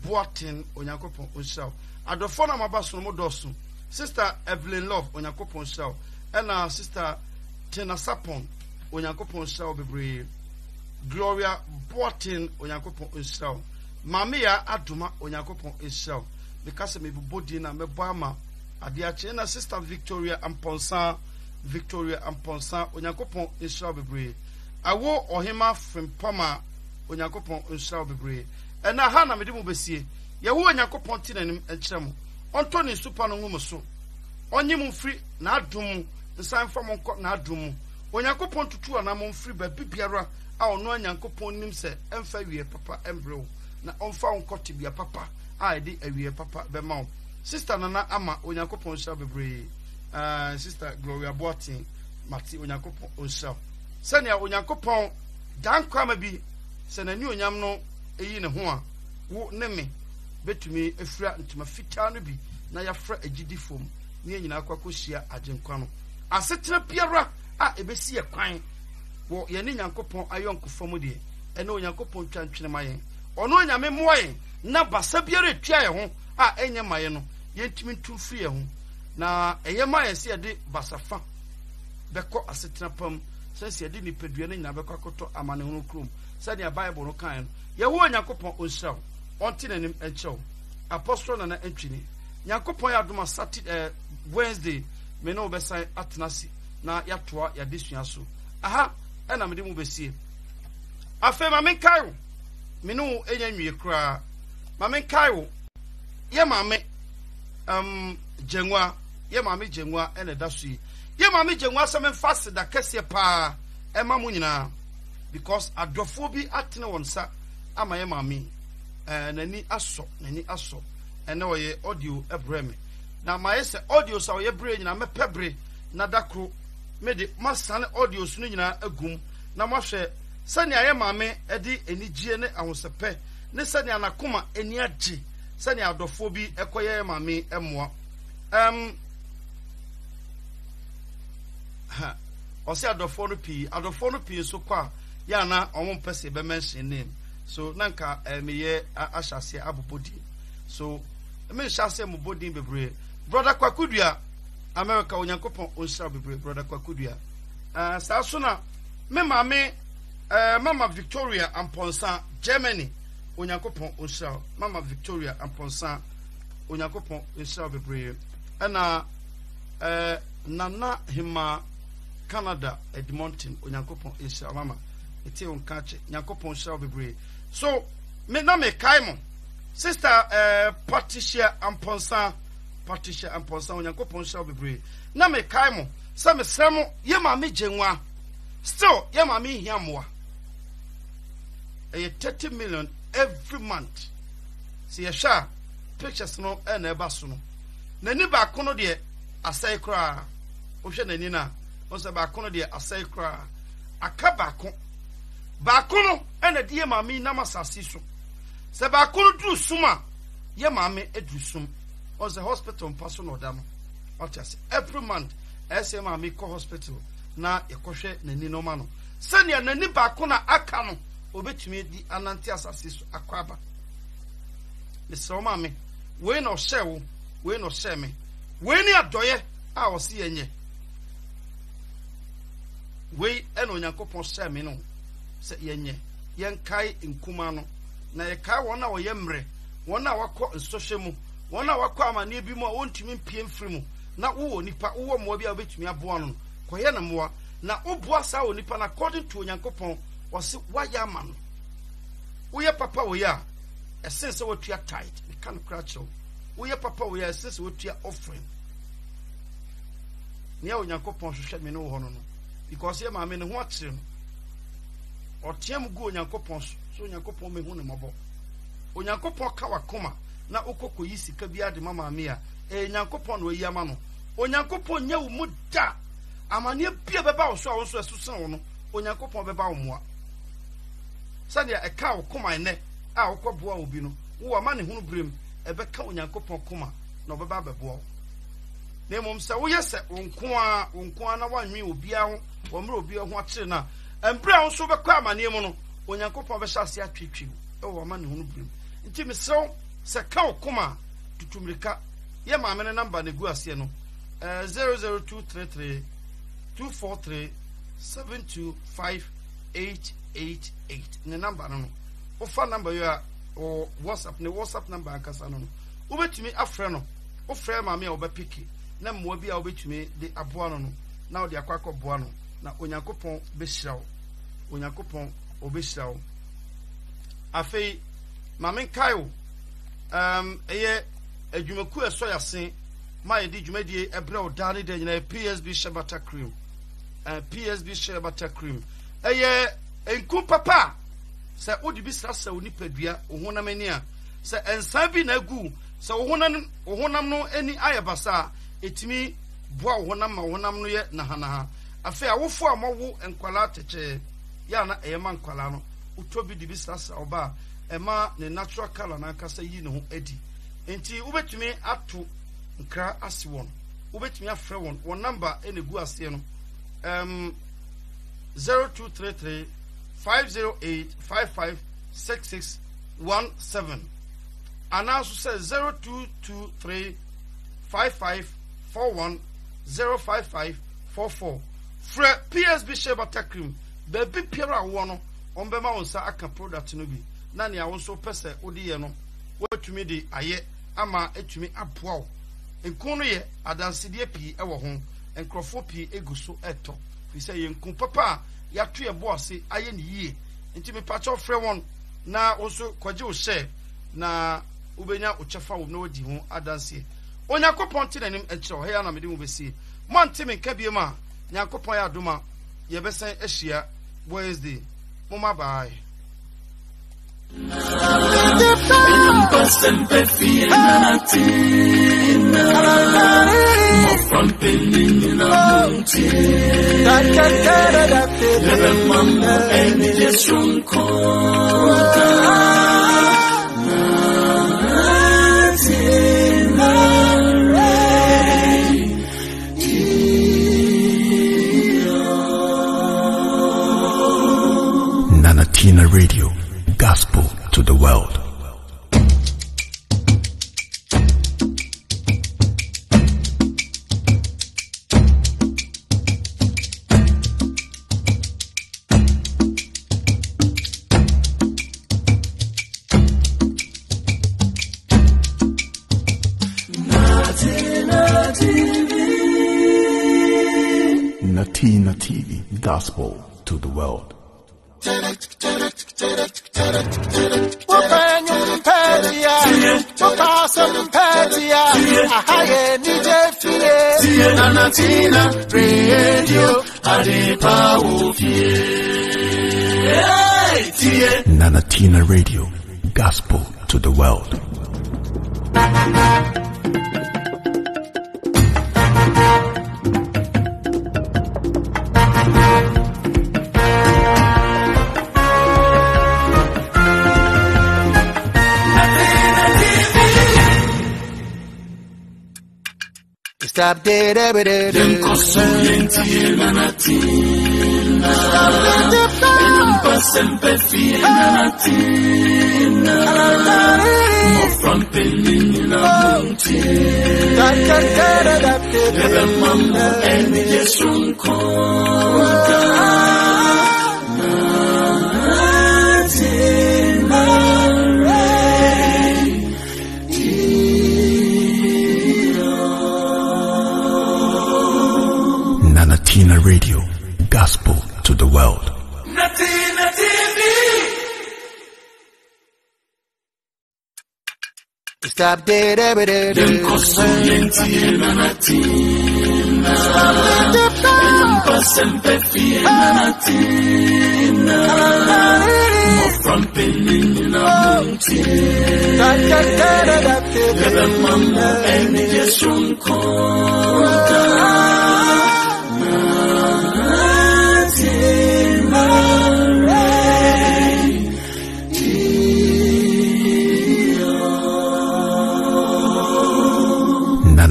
Boatin Onyankopon hyew adofo na mabaso mo dosu sister Evelyn Love Onyankopon hyew ena sister Tina Sapon Onyankopon hyew bebre Gloria Boatin Onyankopon hyew Mamia Aduma Onyankopon hyew because me body na me boama ade ache na sister Victoria Amponsa Onyankopon hyew bebre awo ohima Frimpoma Onyankopon hyew bebre ena ha na mede mo besie ye wo Onyankopon tinanim enkyerem onto ne supa no ngum so onye mu free na adum nsan fam nko na adum Onyankopon tutu na mo free ba bibiara a ono Onyankopon nim se emfa wie papa embrew na onfa nko tibia papa a ede awie papa be ma sister Nana Ama Onyankopon hyew bebre sister Gloria Boatin Mati Onyankopon hyew senia Onyankopon dan kwama bi se na ni onyam no eyi ne ho a wo ne me betumi efura ntuma fita no bi na yafra agidifom ne nyina akwakohia agenkwa no asetra biara a ebesi ekwan wo ye ne Nyankopon ayonkofom de ene Onyankopon twantwene mayen ono nyame moyen na basa biara etwa ye ho a enye mayen no yentumi ntumfiri ye ho na eye mayen se ye de basafa beko asetra pam sense ye de nipadua ne nyina beko akoto amane ho krom sani a Bible no kan ye wo Onyankopon onhyew onti nanim enchew apostle na entwini Nyankopon ya adoma Saturday Wednesday me no besan atenasi na yatoa ya desua so aha ena mede mu besie afa ma men kai me no enya nwie kra ma men kai ye ma me jengwa ena dasu ye ma me jengwa se men fast da kese pa e ma mu nyina because adofo bi atene wonsa ama ye ma me nani aso ene oye audio ebreme na ma yese audio sa oye bre nyina me pebre na dakro me de masane audio su nyina agum na mo hwe sani aye ma me edi enigie ne ahosepe ne sani anakoma eni age sani adofo bi ekoye ma me emoa osi adofo no pi so kwa ya na omo pese be mention name so nanka meye ashase abobodi so me shase mo bodi bebre brother Kwakudua America Onyankopon hyew bebre brother Kwakudua sa so na me mama Victoria Amponsa Germany Onyankopon hyew mama Victoria Amponsa Onyankopon hyew bebre na Nana Hima Canada Edmonton Onyankopon hyew mama eti on kache Onyankopon hyew bebre so me na me kaimo sister Patricia Amponsa Onyankopon hyew bebre na me kaimo sa me sremo ye ma me jenwa still ye ma me hiamoa 30 million every month see ye sha pictures no na eba so no nani ba kono de asai kra o hwe nani na o se ba kono de asai kra aka ba kono na de ye ma me na masasi so se ba kono dru suma ye ma me edru sum on the hospital paso no da no otiase every month ese ma me ko hospital na yekohwe nani no ma no sania nani ba kono aka no obetumi di anante asase so akwaba le so ma me we no hyewo we no hye me we ni adoye a wo se yenye we eno Onyankopon hye me no se yenye yenkai nkuma no na ye ka wona wo yemre wona wakọ nsọhwe mu wona wakọ amane bi mu a wontumi mpie mfiri mu na wo nipa wo mo bi a obetumi aboa no koye na moa na oboa sa wo nipa na according to Onyankopon wose waya ama no wo ye papa wo ya essence wo tua tithe me kan kra chew wo ye papa wo ya essence wo tua offering ne ya Onyankopon hwehwe me no wo no because ye ma me ne ho akire no otiam gu Onyankopon so Onyankopon me hu ne mabo Onyankopon ka wakoma na okoko yi sika bia de mama me a Onyankopon no yi ama no Onyankopon nya wo mu da amane bia beba wo so a wo so esusen wo no Onyankopon beba wo moa sadia e ka wakoma ne a wokoboa obi no wo ama ne hunu brem ebe ka Onyankopon koma na obeba beboa na mom se wo yese wonko a na wanwe obi a ho wo mre obi ho akire na embra wo so bekọ amane mu no Onyankopon be hyase atwetwe e wo ama ne hunu brem nti mesew se ka wakoma tutumrika ye ma amene number ne gu ase no 00233 243 72588 ne number no ofa number yo o WhatsApp ne WhatsApp number akasa no ubetumi afre no ofre ma me a obepiki na mmoa bi a obetumi de aboa no na odi akwakọ boa no na Onyankopon behirawo Onyankopon obehirawo afei ma men kayo eye adwumaku eso yasen ma ye di dwumadie ebre o dane de nyina PSB Shebata Cream PSB Shebata Cream eye enku papa se odi bi srasa oni padua ohonam ani a se ensa bi na gu se ohonam no ani ayabasa etimi boa ohonam ma ohonam no ye na hanaha afi awofo amowo enkwala teche ya na eyema nkwala no utobi di bi srasa oba ema ne natural color na kasa yi ne ho edi enti ubetumi atu nkra ase won ubetumi afre won number ene gu ase no 0233 508 556617 and also says 0223 5541 05544 Fre PSB Shebata Cream baby piera wono ombema wonsa aka product no bi na ne awonso pese odiye no watumi di aye ama etumi aboa nkun no ye adansedie pii ewo ho enkrofo pii eguso eto fi se ye nkun papa ya to ye boase aye ne yie nti me pacho frɛ won na oso kwaje o share na ubenya uchefa wo na odi ho adanse Onyankopon ti nanim enkyerɛ he ya na mede mu besi mo ntimi nka bie ma Nyankopon ya adoma ye besen ahia Wednesday mama bye Nanatina Radio, gospel to the world. Natina TV, gospel to the world. Nanatina Radio, Nanatina Radio, gospel to the world. Stop dead every day. Them consulenti Nanatina. Sempre fie Nanatina. Mo from Pelina Monte. Ebe mambo eni Yesun konta. Nanatina. Radio, gospel to the world. Natina TV. Stop dead every day. Dem consulenti na natina. Dem sempre fina natina. Mo from penin na munti. Dem mamma eni jesun konta.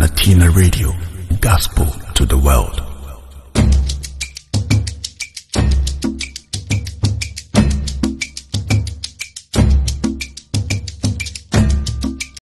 Natina Radio, gospel to the world.